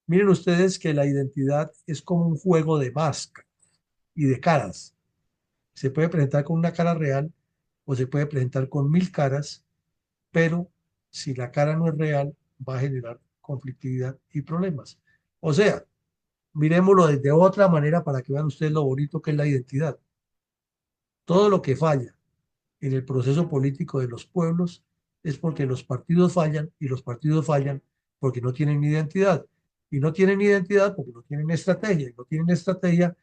miren ustedes que la identidad es como un juego de máscaras y de caras. Se puede presentar con una cara real o se puede presentar con 1000 caras, pero si la cara no es real, va a generar conflictividad y problemas. O sea, miremoslo desde otra manera para que vean ustedes lo bonito que es la identidad. Todo lo que falla en el proceso político de los pueblos es porque los partidos fallan y los partidos fallan porque no tienen identidad. Y no tienen identidad porque no tienen estrategia. Y no tienen estrategia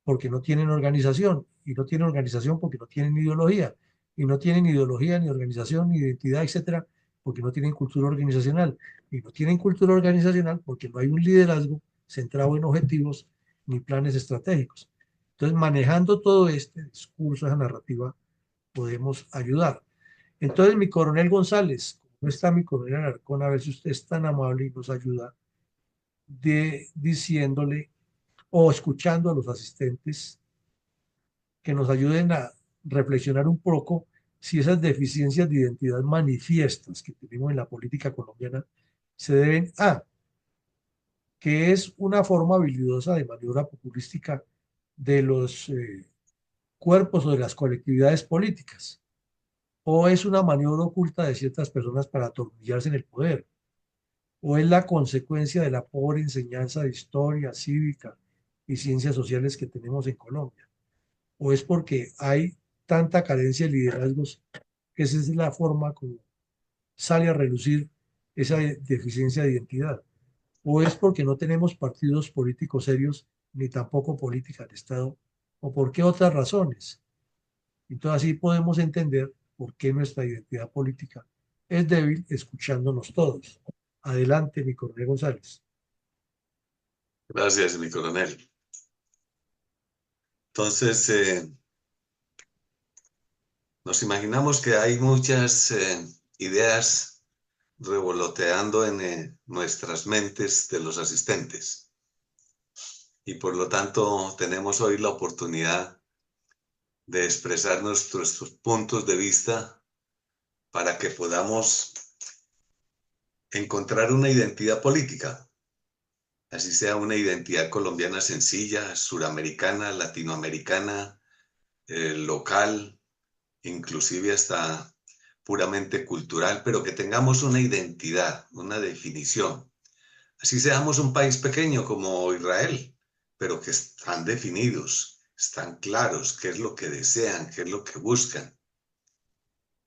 porque no tienen organización. Y no tienen organización porque no tienen ideología. Y no tienen ideología, ni organización, ni identidad, etcétera, porque no tienen cultura organizacional. Y no tienen cultura organizacional porque no hay un liderazgo centrado en objetivos ni planes estratégicos. Entonces, manejando todo este discurso, esa narrativa, podemos ayudar. Entonces, mi coronel González, ¿cómo está mi coronel Alarcón? A ver si usted es tan amable y nos ayuda diciéndole o escuchando a los asistentes que nos ayuden a reflexionar un poco si esas deficiencias de identidad manifiestas que tenemos en la política colombiana se deben a que es una forma habilidosa de maniobra populística de los cuerpos o de las colectividades políticas, o es una maniobra oculta de ciertas personas para atornillarse en el poder, o es la consecuencia de la pobre enseñanza de historia cívica y ciencias sociales que tenemos en Colombia, o es porque hay tanta carencia de liderazgos que esa es la forma como sale a relucir esa deficiencia de identidad, o es porque no tenemos partidos políticos serios ni tampoco política de Estado, o por qué otras razones. Entonces así podemos entender por qué nuestra identidad política es débil escuchándonos todos. Adelante, mi coronel González. Gracias, mi coronel. Entonces, nos imaginamos que hay muchas ideas revoloteando en nuestras mentes de los asistentes y por lo tanto tenemos hoy la oportunidad de expresar nuestros puntos de vista para que podamos encontrar una identidad política, así sea una identidad colombiana sencilla, suramericana, latinoamericana, local, inclusive hasta puramente cultural, pero que tengamos una identidad, una definición. Así seamos un país pequeño como Israel, pero que están definidos, están claros qué es lo que desean, qué es lo que buscan,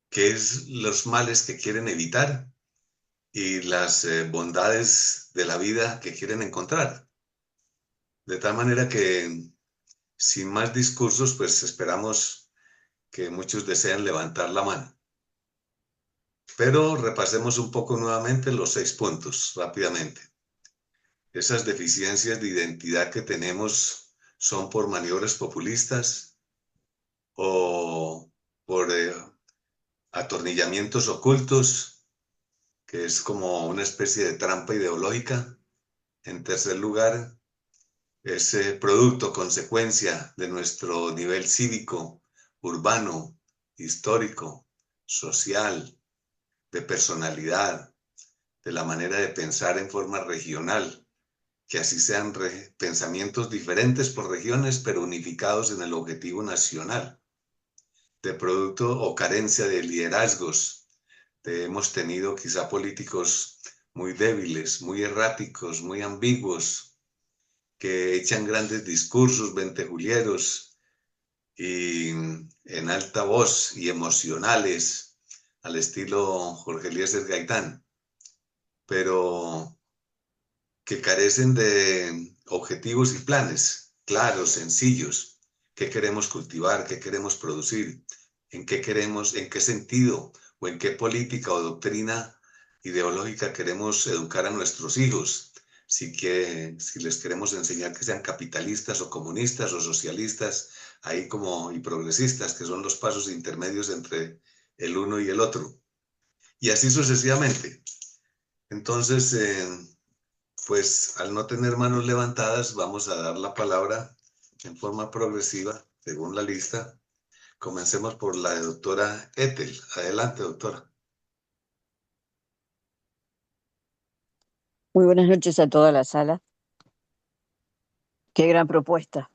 qué es los males que quieren evitar y las bondades de la vida que quieren encontrar. De tal manera que, sin más discursos, pues esperamos que muchos desean levantar la mano. Pero repasemos un poco nuevamente los 6 puntos rápidamente. Esas deficiencias de identidad que tenemos son por maniobras populistas o por atornillamientos ocultos, que es como una especie de trampa ideológica. En tercer lugar, es producto, consecuencia de nuestro nivel cívico, urbano, histórico, social, de personalidad, de la manera de pensar en forma regional, que así sean pensamientos diferentes por regiones, pero unificados en el objetivo nacional, de producto o carencia de liderazgos. Hemos tenido quizá políticos muy débiles, muy erráticos, muy ambiguos, que echan grandes discursos ventejulieros y en alta voz y emocionales, al estilo Jorge Eliezer Gaitán, pero que carecen de objetivos y planes claros, sencillos. ¿Qué queremos cultivar? ¿Qué queremos producir? ¿En qué queremos, en qué sentido o en qué política o doctrina ideológica queremos educar a nuestros hijos. Si les queremos enseñar que sean capitalistas o comunistas o socialistas, ahí como y progresistas, que son los pasos intermedios entre el uno y el otro. Y así sucesivamente. Entonces, pues al no tener manos levantadas, vamos a dar la palabra en forma progresiva, según la lista. Comencemos por la doctora Ethel. Adelante, doctora. Muy buenas noches a toda la sala. Qué gran propuesta.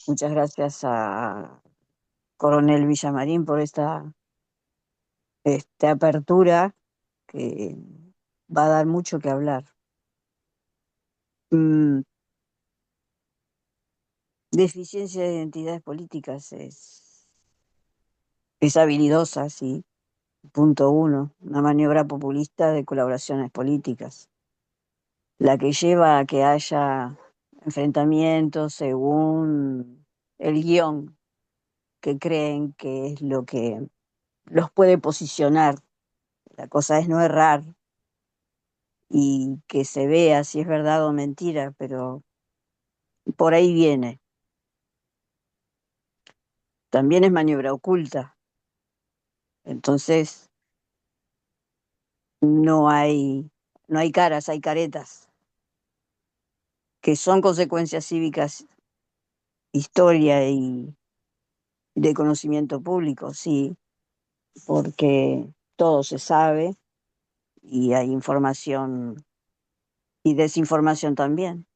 Muchas gracias a Coronel Villamarín por esta apertura que va a dar mucho que hablar. Mm, Deficiencia de identidades políticas es habilidosa, sí. Punto uno, una maniobra populista de colaboraciones políticas, la que lleva a que haya enfrentamientos según el guión que creen que es lo que los puede posicionar. La cosa es no errar y que se vea si es verdad o mentira, pero por ahí viene. También es maniobra oculta. Entonces no hay, no hay caras, hay caretas, que son consecuencias cívicas, historia y de conocimiento público, sí, porque todo se sabe y hay información y desinformación también.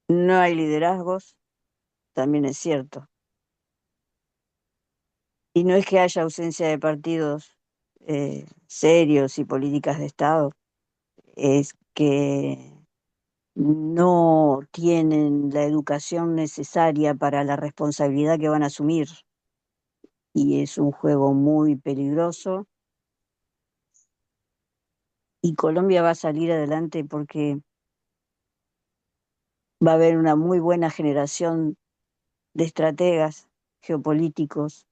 No hay liderazgos, también es cierto. Y no es que haya ausencia de partidos serios y políticas de Estado, es que no tienen la educación necesaria para la responsabilidad que van a asumir. Y es un juego muy peligroso. Y Colombia va a salir adelante porque va a haber una muy buena generación de estrategas geopolíticos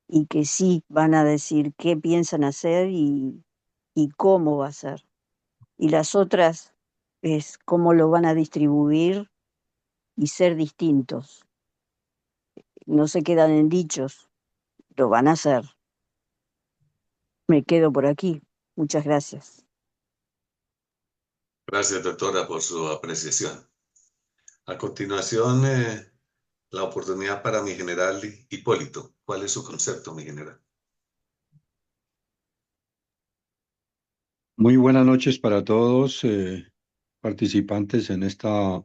y que sí van a decir qué piensan hacer y cómo va a ser. Y las otras es cómo lo van a distribuir y ser distintos. No se quedan en dichos, lo van a hacer. Me quedo por aquí. Muchas gracias. Gracias, doctora, por su apreciación. A continuación, la oportunidad para mi general Hipólito. ¿Cuál es su concepto, mi general? Muy buenas noches para todos participantes en esta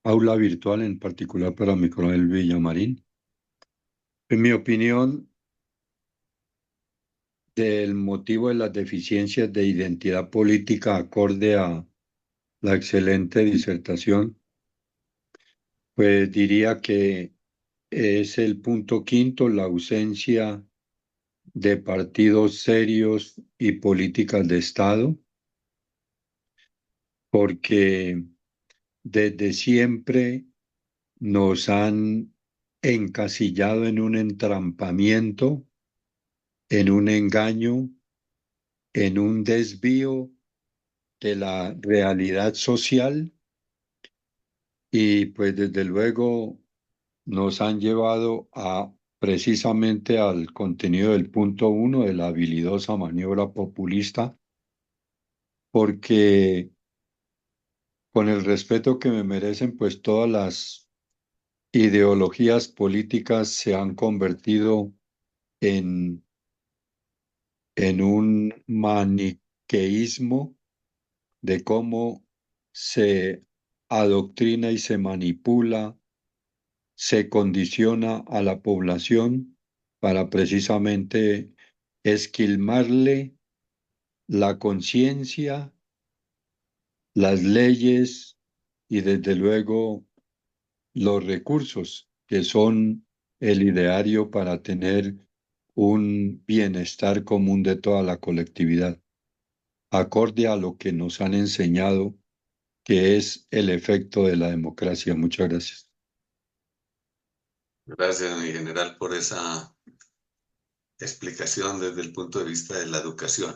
aula virtual, en particular para mi coronel Villamarín. En mi opinión, del motivo de las deficiencias de identidad política acorde a la excelente disertación, pues diría que es el punto quinto, la ausencia de partidos serios y políticas de Estado, porque desde siempre nos han encasillado en un entrampamiento, en un engaño, en un desvío de la realidad social y pues desde luego nos han llevado a precisamente al contenido del punto uno de la habilidosa maniobra populista, porque con el respeto que me merecen, pues todas las ideologías políticas se han convertido en un maniqueísmo de cómo se adoctrina y se manipula, se condiciona a la población para precisamente esquilmarle la conciencia, las leyes y desde luego los recursos que son el ideario para tener un bienestar común de toda la colectividad, acorde a lo que nos han enseñado que es el efecto de la democracia. Muchas gracias. Gracias, mi general, por esa explicación desde el punto de vista de la educación.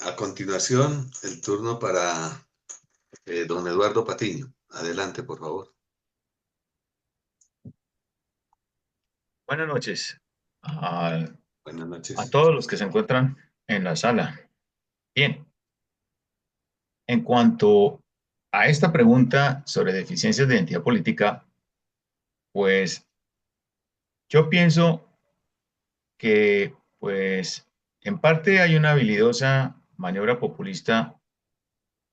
A continuación, el turno para don Eduardo Patiño. Adelante, por favor. Buenas noches a, Buenas a noches. todos los que se encuentran en la sala. Bien, en cuanto a esta pregunta sobre deficiencias de identidad política, pues yo pienso que, pues, en parte hay una habilidosa maniobra populista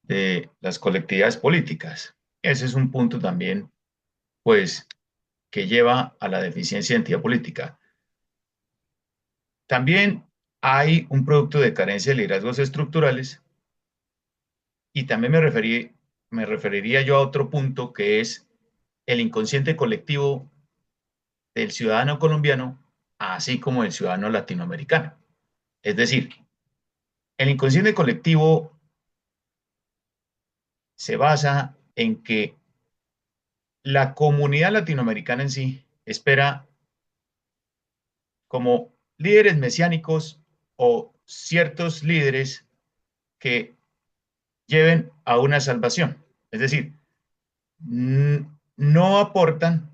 de las colectividades políticas. Ese es un punto también, pues, que lleva a la deficiencia de identidad política. También hay un producto de carencia de liderazgos estructurales y también me referiría yo a otro punto que es el inconsciente colectivo del ciudadano colombiano, así como del ciudadano latinoamericano. Es decir, el inconsciente colectivo se basa en que la comunidad latinoamericana en sí espera como líderes mesiánicos o ciertos líderes que lleven a una salvación. Es decir, no aportan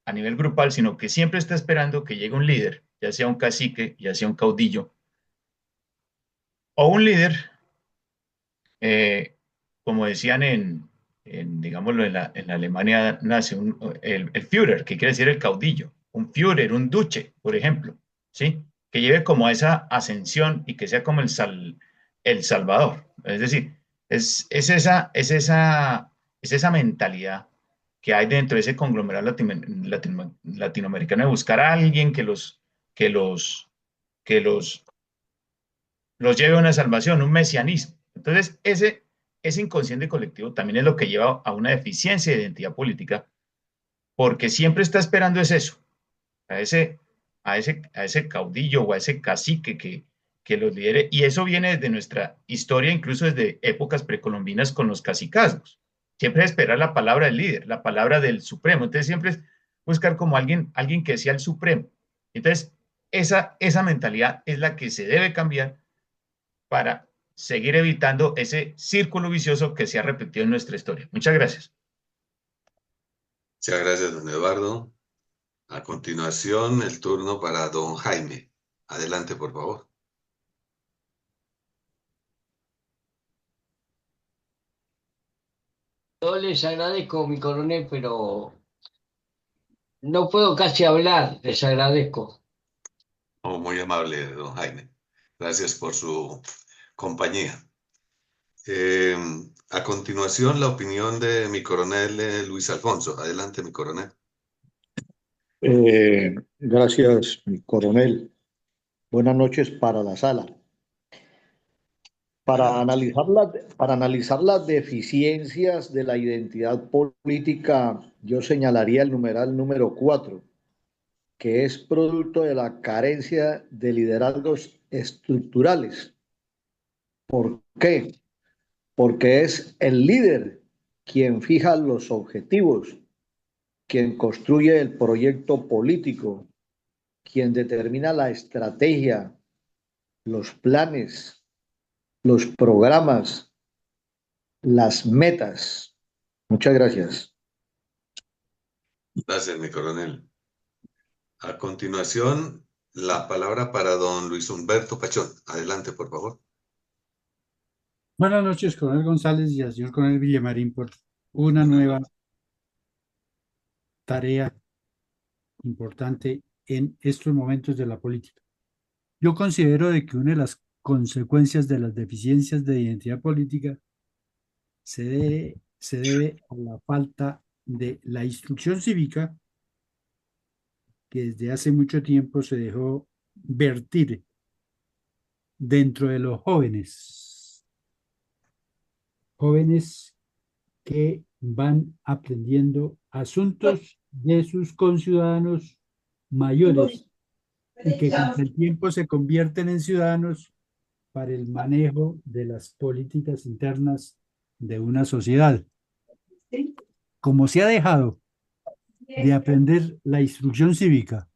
a nivel grupal, sino que siempre está esperando que llegue un líder, ya sea un cacique, ya sea un caudillo, o un líder, como decían digámoslo, en la Alemania nace el Führer, que quiere decir el caudillo, un Führer, un duce, por ejemplo, ¿sí? Que lleve como a esa ascensión y que sea como el salvador. Es decir, es esa mentalidad que hay dentro de ese conglomerado latinoamericano de buscar a alguien que los, que los lleve a una salvación, un mesianismo. Entonces, ese inconsciente colectivo también es lo que lleva a una deficiencia de identidad política, porque siempre está esperando es eso, a ese caudillo o a ese cacique que los lidere, y eso viene desde nuestra historia, incluso desde épocas precolombinas con los cacicazgos. Siempre es esperar la palabra del líder, la palabra del supremo. Entonces, siempre es buscar como alguien que sea el supremo. Entonces, esa mentalidad es la que se debe cambiar para seguir evitando ese círculo vicioso que se ha repetido en nuestra historia. Muchas gracias. Muchas gracias, don Eduardo. A continuación, el turno para don Jaime. Adelante, por favor. Yo les agradezco, mi coronel, pero no puedo casi hablar, les agradezco. Oh, muy amable, don Jaime. Gracias por su compañía. Eh, a continuación, la opinión de mi coronel Luis Alfonso. Adelante, mi coronel. Gracias, mi coronel. Buenas noches para la sala. Buenas noches. Para analizar las deficiencias de la identidad política, yo señalaría el numeral número 4, que es producto de la carencia de liderazgos estructurales. ¿Por qué? Porque es el líder quien fija los objetivos, quien construye el proyecto político, quien determina la estrategia, los planes, los programas, las metas. Muchas gracias. Gracias, mi coronel. A continuación, la palabra para don Luis Humberto Pachón. Adelante, por favor. Buenas noches, coronel González y al señor coronel Villamarín, por una nueva tarea importante en estos momentos de la política. Yo considero de que una de las consecuencias de las deficiencias de identidad política se debe a la falta de la instrucción cívica que desde hace mucho tiempo se dejó vertir dentro de los jóvenes que van aprendiendo asuntos de sus conciudadanos mayores y que con el tiempo se convierten en ciudadanos para el manejo de las políticas internas de una sociedad. Como se ha dejado de aprender la instrucción cívica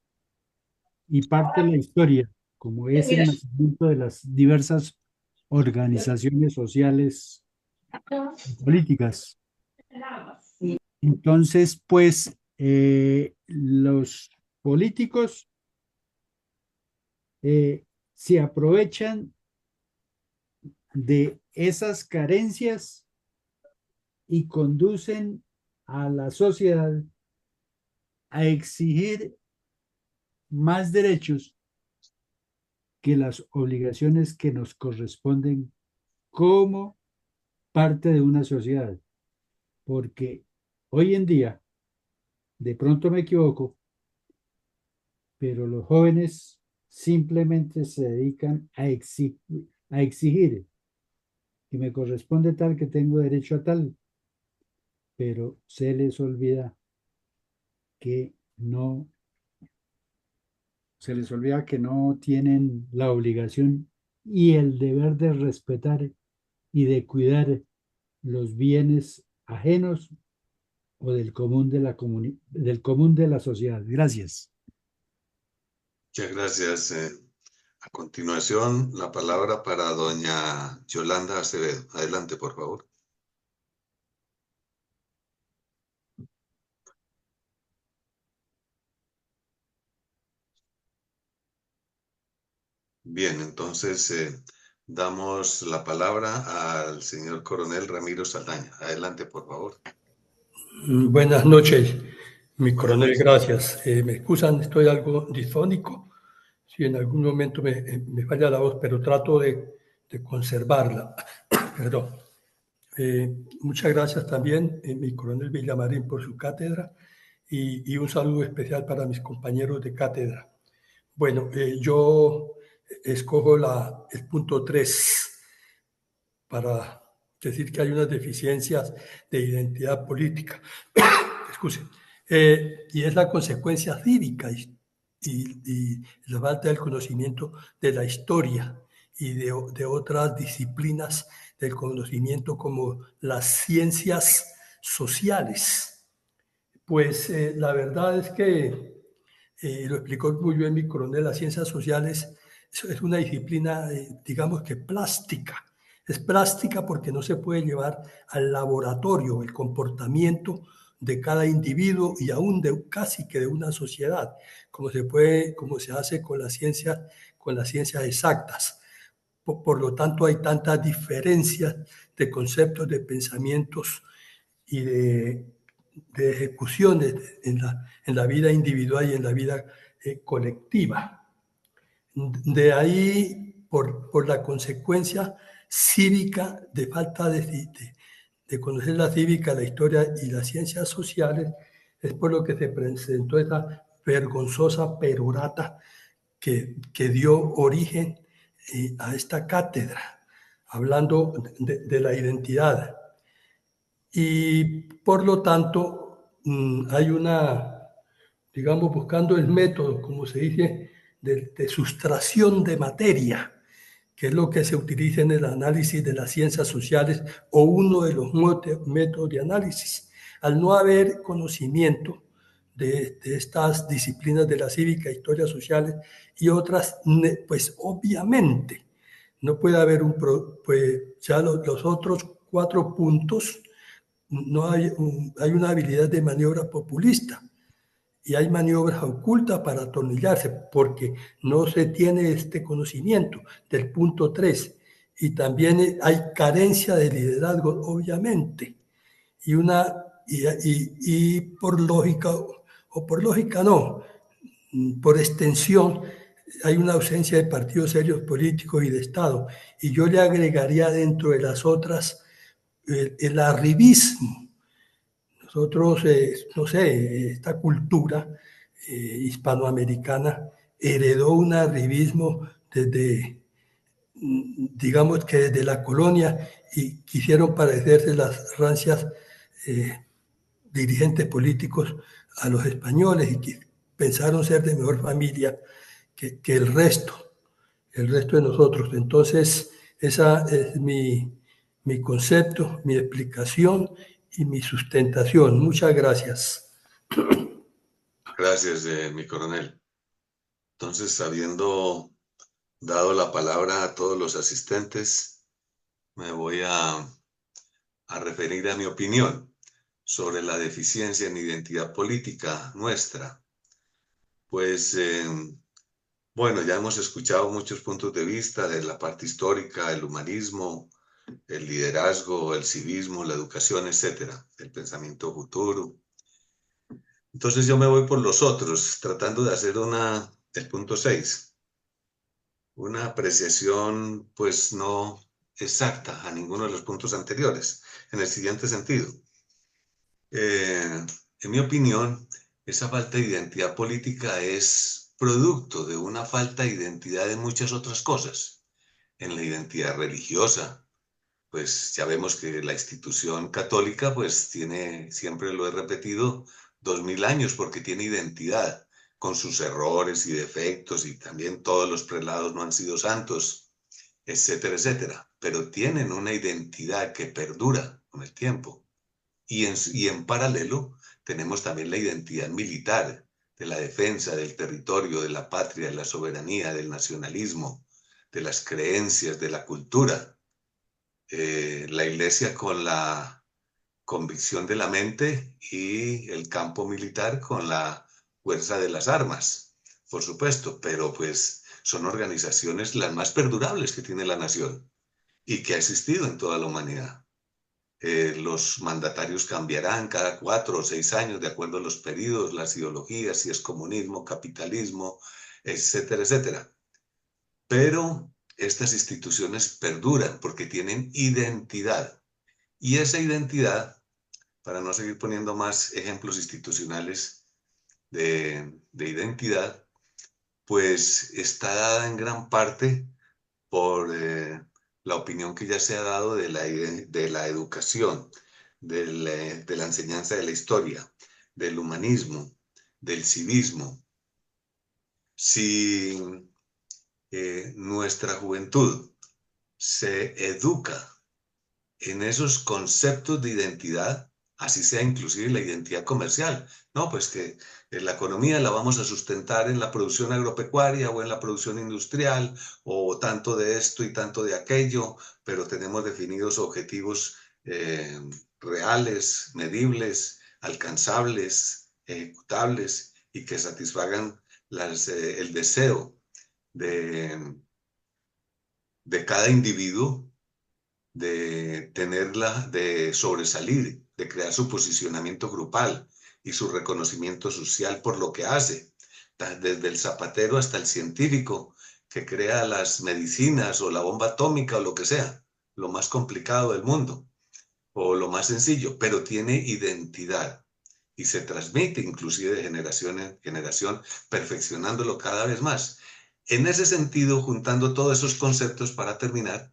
y parte de la historia, como es el nacimiento de las diversas organizaciones sociales y políticas. Entonces, pues, los políticos se aprovechan de esas carencias y conducen a la sociedad a exigir más derechos que las obligaciones que nos corresponden como parte de una sociedad. Porque hoy en día, de pronto me equivoco, pero los jóvenes simplemente se dedican a exigir que me corresponde tal, que tengo derecho a tal, pero se les olvida que no, se les olvida que no tienen la obligación y el deber de respetar y de cuidar los bienes ajenos o del común de del común de la sociedad. Gracias. Muchas gracias. A continuación, la palabra para doña Yolanda Acevedo. Adelante, por favor. Bien, entonces damos la palabra al señor coronel Ramiro Saldaña. Adelante, por favor. Buenas noches, mi coronel, gracias. Me excusan, estoy algo disfónico. Si en algún momento me falla la voz, pero trato de conservarla. Perdón. Muchas gracias también, mi coronel Villamarín, por su cátedra y un saludo especial para mis compañeros de cátedra. Bueno, yo escojo el punto 3 para decir que hay unas deficiencias de identidad política. Excuse. Y es la consecuencia cívica y la falta del conocimiento de la historia y de otras disciplinas del conocimiento como las ciencias sociales. Pues la verdad es que, lo explicó muy bien mi coronel, las ciencias sociales es una disciplina, digamos que plástica. Es plástica porque no se puede llevar al laboratorio el comportamiento de cada individuo y aún casi que de una sociedad, como se hace con las ciencias exactas. Por lo tanto, hay tantas diferencias de conceptos, de pensamientos y de ejecuciones en la vida individual y en la vida colectiva. De ahí, por la consecuencia cívica de falta de conocer la cívica, la historia y las ciencias sociales, es por lo que se presentó esa vergonzosa perorata que dio origen a esta cátedra, hablando de la identidad. Y por lo tanto, hay digamos, buscando el método, como se dice, de sustracción de materia, que es lo que se utiliza en el análisis de las ciencias sociales o uno de los métodos de análisis. Al no haber conocimiento de estas disciplinas de la cívica, historias sociales y otras, pues obviamente no puede haber pues ya los otros 4 puntos, no hay una habilidad de maniobra populista y hay maniobras ocultas para atornillarse porque no se tiene este conocimiento del punto 3 y también hay carencia de liderazgo, obviamente, y por lógica, o por lógica no, por extensión, hay una ausencia de partidos serios políticos y de Estado. Y yo le agregaría dentro de las otras el arribismo. Nosotros, no sé, esta cultura hispanoamericana heredó un arribismo desde, digamos que desde la colonia, y quisieron parecerse las rancias dirigentes políticos a los españoles y que pensaron ser de mejor familia que el resto de nosotros. Entonces, esa es mi concepto, mi explicación y mi sustentación. Muchas gracias. Gracias, mi coronel. Entonces, habiendo dado la palabra a todos los asistentes, me voy a referir a mi opinión sobre la deficiencia en identidad política nuestra. Pues, bueno, ya hemos escuchado muchos puntos de vista de la parte histórica, el humanismo, el liderazgo, el civismo, la educación, etcétera, el pensamiento futuro. Entonces yo me voy por los otros, tratando de hacer el punto 6, una apreciación pues no exacta a ninguno de los puntos anteriores, en el siguiente sentido. En mi opinión, esa falta de identidad política es producto de una falta de identidad en muchas otras cosas. En la identidad religiosa, pues ya vemos que la institución católica pues tiene, siempre lo he repetido, 2000 años porque tiene identidad, con sus errores y defectos, y también todos los prelados no han sido santos, etcétera, etcétera, pero tienen una identidad que perdura con el tiempo. Y en paralelo tenemos también la identidad militar, de la defensa del territorio, de la patria, de la soberanía, del nacionalismo, de las creencias, de la cultura. La iglesia con la convicción de la mente y el campo militar con la fuerza de las armas, por supuesto, pero pues son organizaciones las más perdurables que tiene la nación y que ha existido en toda la humanidad. Los mandatarios cambiarán cada 4 o 6 años de acuerdo a los periodos, las ideologías, si es comunismo, capitalismo, etcétera, etcétera. Pero estas instituciones perduran porque tienen identidad. Y esa identidad, para no seguir poniendo más ejemplos institucionales de identidad, pues está dada en gran parte por la opinión que ya se ha dado de la educación, de la enseñanza de la historia, del humanismo, del civismo. Si nuestra juventud se educa en esos conceptos de identidad, así sea inclusive la identidad comercial, no, pues que la economía la vamos a sustentar en la producción agropecuaria o en la producción industrial, o tanto de esto y tanto de aquello, pero tenemos definidos objetivos reales, medibles, alcanzables, ejecutables y que satisfagan el deseo de cada individuo de de sobresalir, de crear su posicionamiento grupal y su reconocimiento social por lo que hace, desde el zapatero hasta el científico que crea las medicinas o la bomba atómica o lo que sea, lo más complicado del mundo o lo más sencillo, pero tiene identidad y se transmite inclusive de generación en generación, perfeccionándolo cada vez más. En ese sentido, juntando todos esos conceptos para terminar,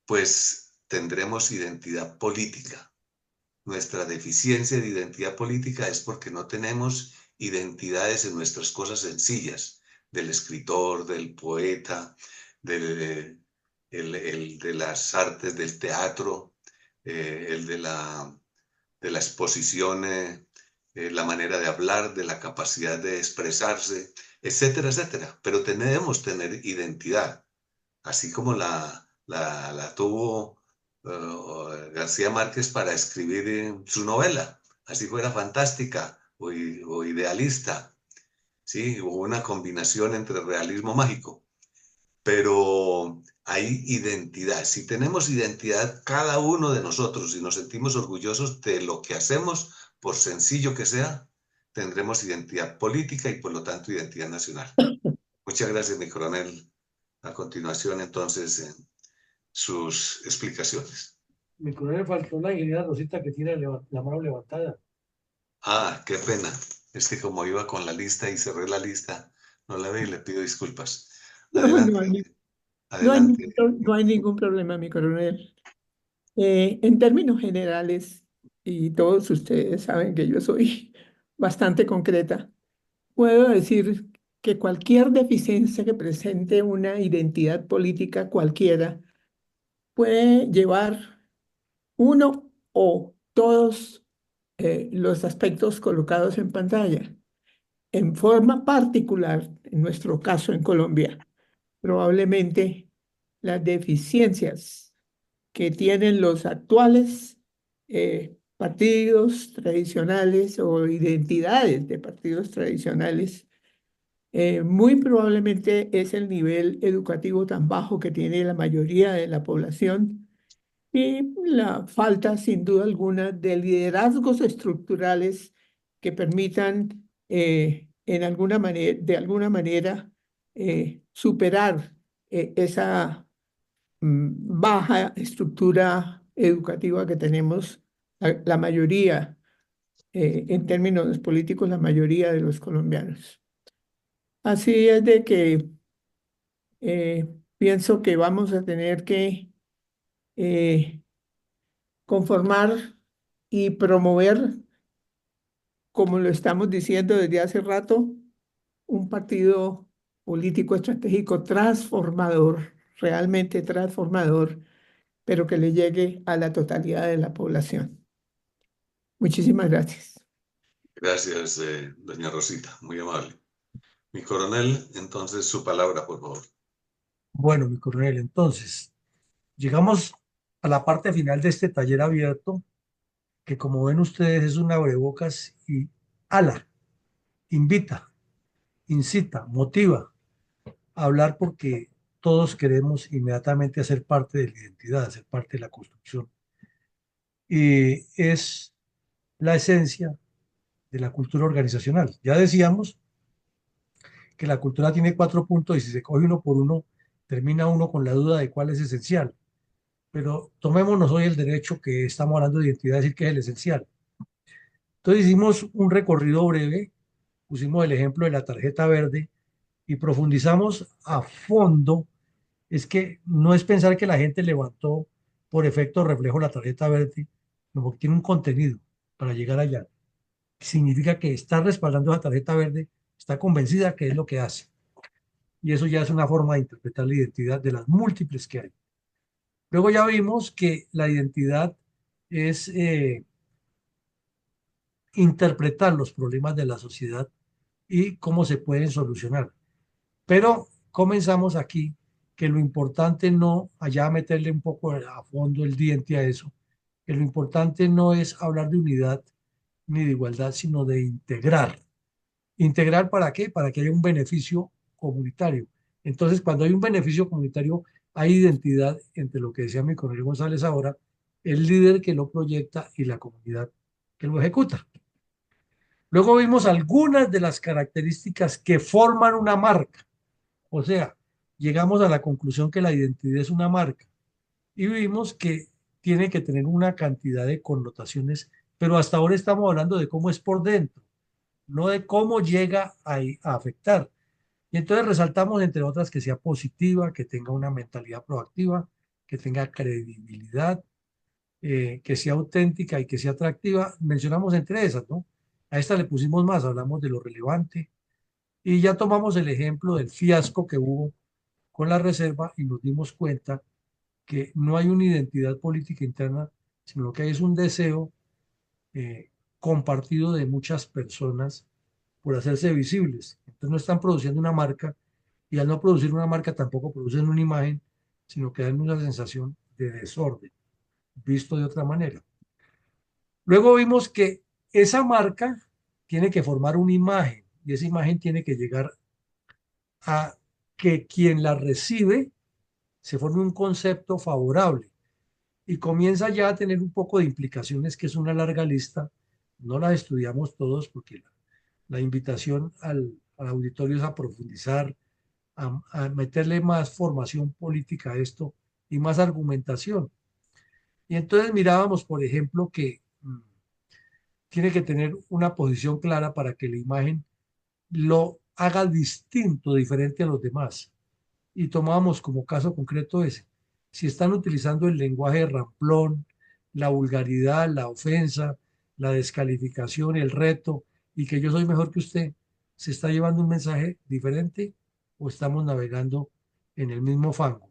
pues tendremos identidad política. Nuestra deficiencia de identidad política es porque no tenemos identidades en nuestras cosas sencillas, del escritor, del poeta, de las artes del teatro, el de la exposición, la manera de hablar, de la capacidad de expresarse, etcétera, etcétera. Pero debemos tener identidad, así como la tuvo García Márquez para escribir su novela, así fuera fantástica o idealista, ¿sí? Hubo una combinación entre realismo mágico, pero hay identidad. Si tenemos identidad, cada uno de nosotros, y nos sentimos orgullosos de lo que hacemos, por sencillo que sea, tendremos identidad política y por lo tanto identidad nacional. Muchas gracias, mi coronel. A continuación, entonces, sus explicaciones. Mi coronel, faltó la ingeniera Rosita que tiene la mano levantada. Ah, qué pena. Es que como iba con la lista y cerré la lista, no la vi y le pido disculpas. Adelante, No hay adelante. no hay ningún problema, mi coronel. En términos generales, y todos ustedes saben que yo soy bastante concreta, puedo decir que cualquier deficiencia que presente una identidad política cualquiera puede llevar uno o todos los aspectos colocados en pantalla. en forma particular, en nuestro caso en Colombia, probablemente las deficiencias que tienen los actuales partidos tradicionales o identidades de partidos tradicionales, muy probablemente es el nivel educativo tan bajo que tiene la mayoría de la población y la falta, sin duda alguna, de liderazgos estructurales que permitan, de alguna manera, superar esa baja estructura educativa que tenemos la mayoría, en términos políticos, la mayoría de los colombianos. Así es de que eh, pienso que vamos a tener que eh, conformar y promover, como lo estamos diciendo desde hace rato, un partido político estratégico transformador, realmente transformador, pero que le llegue a la totalidad de la población. Muchísimas gracias. Gracias, doña Rosita, muy amable. Mi coronel, entonces su palabra, por favor. Bueno, mi coronel, entonces, llegamos a la parte final de este taller abierto, que como ven ustedes es un abrebocas y ala, invita, incita, motiva a hablar porque todos queremos inmediatamente hacer parte de la identidad, hacer parte de la construcción. Y es la esencia de la cultura organizacional. Ya decíamos que la cultura tiene 4 puntos y si se coge uno por uno, termina uno con la duda de cuál es esencial. Pero tomémonos hoy el derecho que estamos hablando de identidad, decir que es el esencial. Entonces hicimos un recorrido breve, pusimos el ejemplo de la tarjeta verde y profundizamos a fondo. Es que no es pensar que la gente levantó por efecto reflejo la tarjeta verde, no, porque tiene un contenido para llegar allá. Significa que está respaldando la tarjeta verde, está convencida que es lo que hace. Y eso ya es una forma de interpretar la identidad de las múltiples que hay. Luego ya vimos que la identidad es interpretar los problemas de la sociedad y cómo se pueden solucionar. Pero comenzamos aquí que lo importante no, allá meterle un poco a fondo el diente a eso, que lo importante no es hablar de unidad ni de igualdad, sino de integrar. ¿Integrar para qué? Para que haya un beneficio comunitario. Entonces, cuando hay un beneficio comunitario, hay identidad entre lo que decía mi coronel González ahora, el líder que lo proyecta y la comunidad que lo ejecuta. Luego vimos algunas de las características que forman una marca. O sea, llegamos a la conclusión que la identidad es una marca y vimos que tiene que tener una cantidad de connotaciones, pero hasta ahora estamos hablando de cómo es por dentro, no de cómo llega a afectar. Y entonces resaltamos, entre otras, que sea positiva, que tenga una mentalidad proactiva, que tenga credibilidad, que sea auténtica y que sea atractiva. Mencionamos entre esas, ¿no? A esta le pusimos más, hablamos de lo relevante y ya tomamos el ejemplo del fiasco que hubo con la reserva y nos dimos cuenta que no hay una identidad política interna, sino que es un deseo compartido de muchas personas por hacerse visibles. Entonces no están produciendo una marca y al no producir una marca tampoco producen una imagen, sino que dan una sensación de desorden, visto de otra manera. Luego vimos que esa marca tiene que formar una imagen y esa imagen tiene que llegar a que quien la recibe se forme un concepto favorable y comienza ya a tener un poco de implicaciones, que es una larga lista. No las estudiamos todos porque la invitación al auditorio es a profundizar, a meterle más formación política a esto y más argumentación. Y entonces mirábamos, por ejemplo, que tiene que tener una posición clara para que la imagen lo haga distinto, diferente a los demás. Y tomábamos como caso concreto ese. Si están utilizando el lenguaje ramplón, la vulgaridad, la ofensa, la descalificación, el reto, y que yo soy mejor que usted, ¿se está llevando un mensaje diferente o estamos navegando en el mismo fango?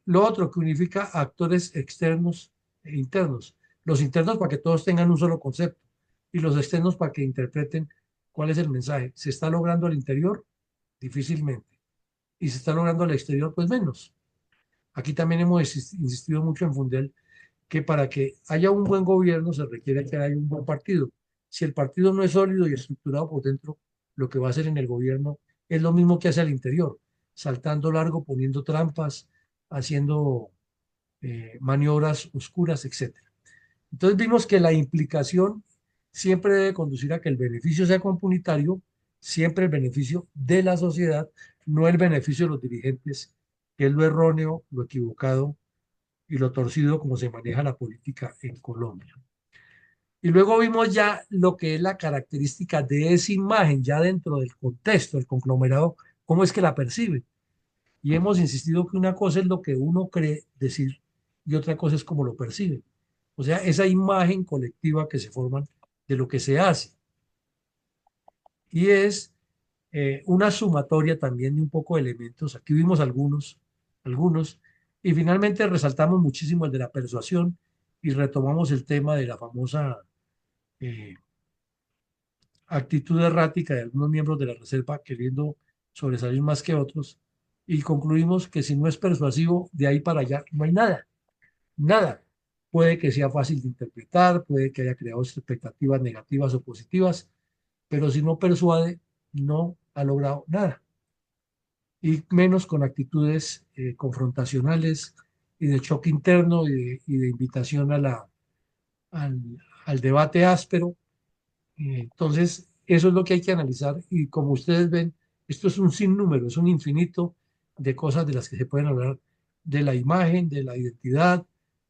Lo otro que unifica a actores externos e internos. Los internos para que todos tengan un solo concepto y los externos para que interpreten ¿Cuál es el mensaje? ¿Se está logrando al interior? Difícilmente. ¿Y se está logrando al exterior? Pues menos. Aquí también hemos insistido mucho en Fundel que para que haya un buen gobierno se requiere que haya un buen partido. Si el partido no es sólido y estructurado por dentro, lo que va a hacer en el gobierno es lo mismo que hace al interior, saltando largo, poniendo trampas, haciendo maniobras oscuras, etcétera. Entonces vimos que la implicación siempre debe conducir a que el beneficio sea comunitario, siempre el beneficio de la sociedad, no el beneficio de los dirigentes, que es lo erróneo, lo equivocado y lo torcido como se maneja la política en Colombia. Y luego vimos ya lo que es la característica de esa imagen, ya dentro del contexto, del conglomerado, cómo es que la percibe. Y hemos insistido que una cosa es lo que uno cree decir y otra cosa es cómo lo percibe. O sea, esa imagen colectiva que se forman de lo que se hace. Y es una sumatoria también de un poco de elementos. Aquí vimos algunos, y finalmente resaltamos muchísimo el de la persuasión y retomamos el tema de la famosa eh, actitud errática de algunos miembros de la Reserva queriendo sobresalir más que otros y concluimos que si no es persuasivo, de ahí para allá no hay nada, nada. Puede que sea fácil de interpretar, puede que haya creado expectativas negativas o positivas, pero si no persuade, no ha logrado nada. Y menos con actitudes confrontacionales y de choque interno y de invitación a al, al debate áspero. Entonces, eso es lo que hay que analizar y como ustedes ven, esto es un sinnúmero, es un infinito de cosas de las que se pueden hablar de la imagen, de la identidad,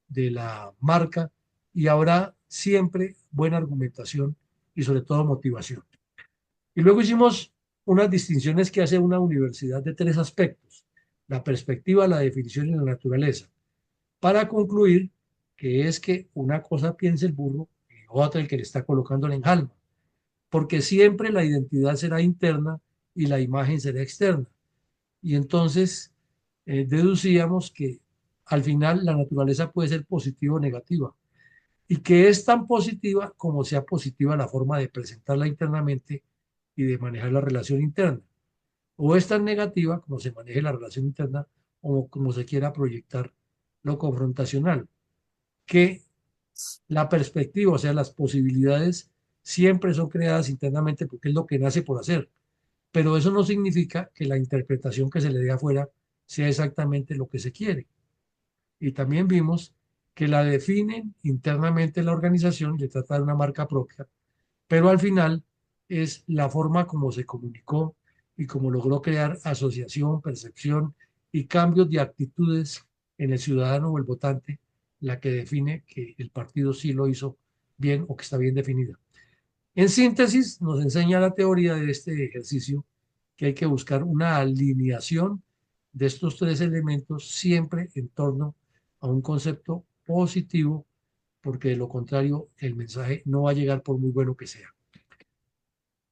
de la marca y habrá siempre buena argumentación y sobre todo motivación. Y luego hicimos unas distinciones que hace una universidad de tres aspectos: la perspectiva, la definición y la naturaleza, para concluir que es que una cosa piensa el burro y otra el que le está colocando la enjalma, porque siempre la identidad será interna y la imagen será externa. Y entonces deducíamos que al final la naturaleza puede ser positiva o negativa, y que es tan positiva como sea positiva la forma de presentarla internamente y de manejar la relación interna, o es tan negativa como se maneje la relación interna o como se quiera proyectar lo confrontacional, que la perspectiva, o sea, las posibilidades siempre son creadas internamente porque es lo que nace por hacer, pero eso no significa que la interpretación que se le dé afuera sea exactamente lo que se quiere. Y también vimos que la definen internamente la organización, le trata de una marca propia, pero al final es la forma como se comunicó y cómo logró crear asociación, percepción y cambios de actitudes en el ciudadano o el votante, la que define que el partido sí lo hizo bien o que está bien definida. En síntesis, nos enseña la teoría de este ejercicio que hay que buscar una alineación de estos tres elementos siempre en torno a un concepto positivo, porque de lo contrario el mensaje no va a llegar por muy bueno que sea.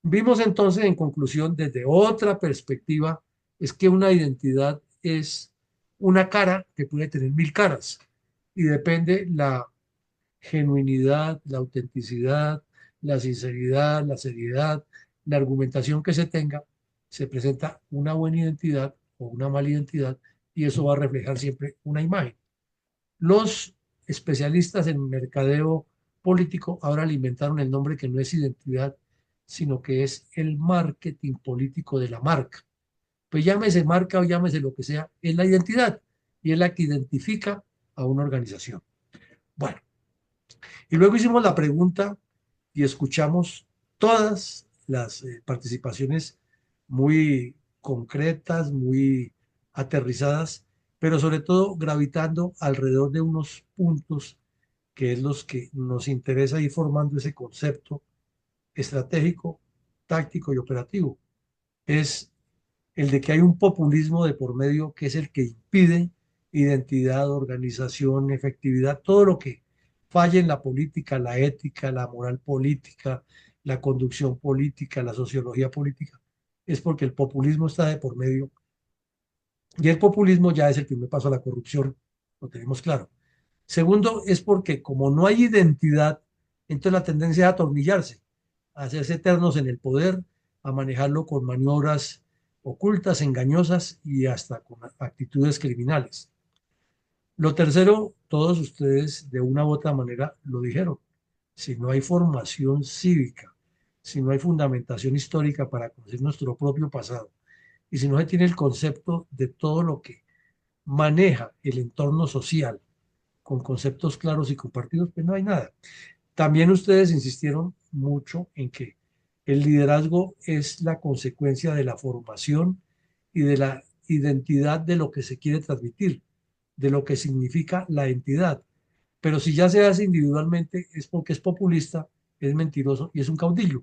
Vimos entonces en conclusión desde otra perspectiva es que una identidad es una cara que puede tener mil caras y depende la genuinidad, la autenticidad, la sinceridad, la seriedad, la argumentación que se tenga, se presenta una buena identidad o una mala identidad y eso va a reflejar siempre una imagen. Los especialistas en mercadeo político ahora le inventaron el nombre que no es identidad, sino que es el marketing político de la marca. Pues llámese marca o llámese lo que sea, es la identidad y es la que identifica a una organización. Bueno, y luego hicimos la pregunta y escuchamos todas las participaciones muy concretas, muy aterrizadas, pero sobre todo gravitando alrededor de unos puntos que es los que nos interesa ir formando ese concepto estratégico, táctico y operativo. Es el de que hay un populismo de por medio que es el que impide identidad, organización, efectividad, todo lo que falla en la política, la ética, la moral política, la conducción política, la sociología política, es porque el populismo está de por medio. Y el populismo ya es el primer paso a la corrupción, lo tenemos claro. Segundo, es porque como no hay identidad, entonces la tendencia es a atornillarse, a hacerse eternos en el poder, a manejarlo con maniobras ocultas, engañosas y hasta con actitudes criminales. Lo tercero, todos ustedes de una u otra manera lo dijeron. Si no hay formación cívica, si no hay fundamentación histórica para conocer nuestro propio pasado, y si no se tiene el concepto de todo lo que maneja el entorno social con conceptos claros y compartidos, pues no hay nada. También ustedes insistieron mucho en que el liderazgo es la consecuencia de la formación y de la identidad de lo que se quiere transmitir, de lo que significa la entidad. Pero si ya se hace individualmente es porque es populista, es mentiroso y es un caudillo.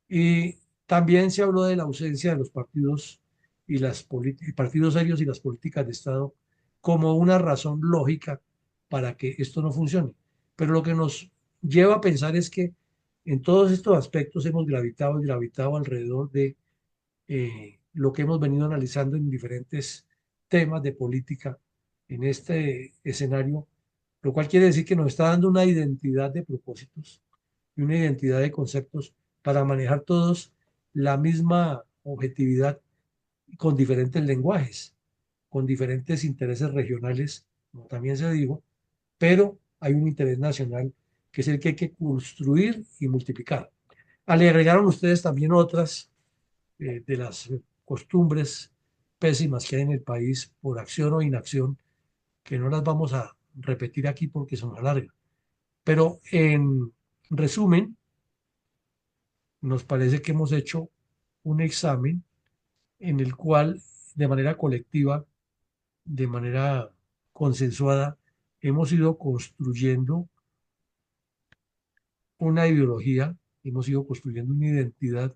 Y también se habló de la ausencia de los partidos y partidos serios y las políticas de Estado como una razón lógica para que esto no funcione. Pero lo que nos lleva a pensar es que en todos estos aspectos hemos gravitado y gravitado alrededor de lo que hemos venido analizando en diferentes temas de política en este escenario, lo cual quiere decir que nos está dando una identidad de propósitos y una identidad de conceptos para manejar todos la misma objetividad con diferentes lenguajes, con diferentes intereses regionales, como también se dijo, pero hay un interés nacional que es el que hay que construir y multiplicar. Le agregaron ustedes también otras de las costumbres pésimas que hay en el país por acción o inacción, que no las vamos a repetir aquí porque son largas. Pero en resumen, nos parece que hemos hecho un examen en el cual de manera colectiva, de manera consensuada, hemos ido construyendo una ideología, hemos ido construyendo una identidad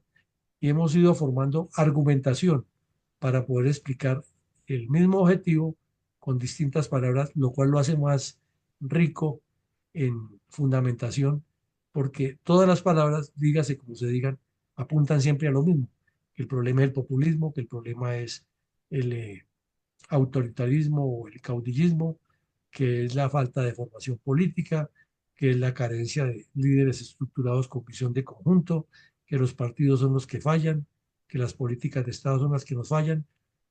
y hemos ido formando argumentación para poder explicar el mismo objetivo con distintas palabras, lo cual lo hace más rico en fundamentación, porque todas las palabras, dígase como se digan, apuntan siempre a lo mismo. Que el problema es el populismo, que el problema es el autoritarismo o el caudillismo, que es la falta de formación política, que es la carencia de líderes estructurados con visión de conjunto, que los partidos son los que fallan, que las políticas de Estado son las que nos fallan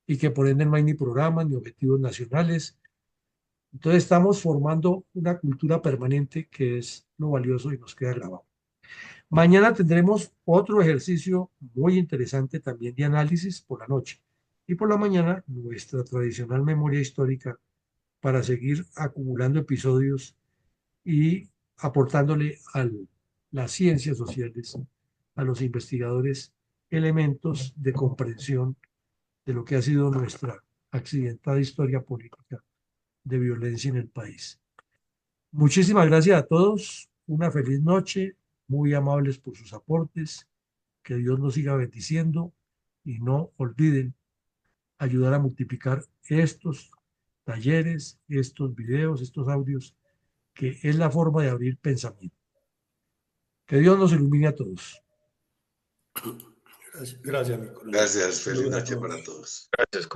y que por ende no hay ni programas ni objetivos nacionales. Entonces estamos formando una cultura permanente que es lo valioso y nos queda grabado. Mañana tendremos otro ejercicio muy interesante también de análisis por la noche y por la mañana nuestra tradicional memoria histórica para seguir acumulando episodios y aportándole a las ciencias sociales, a los investigadores, elementos de comprensión de lo que ha sido nuestra accidentada historia política de violencia en el país. Muchísimas gracias a todos, una feliz noche, muy amables por sus aportes, que Dios nos siga bendiciendo y no olviden ayudar a multiplicar estos talleres, estos videos, estos audios, que es la forma de abrir pensamiento. Que Dios nos ilumine a todos. Gracias, mi coronel. Gracias, feliz noche para todos. Gracias,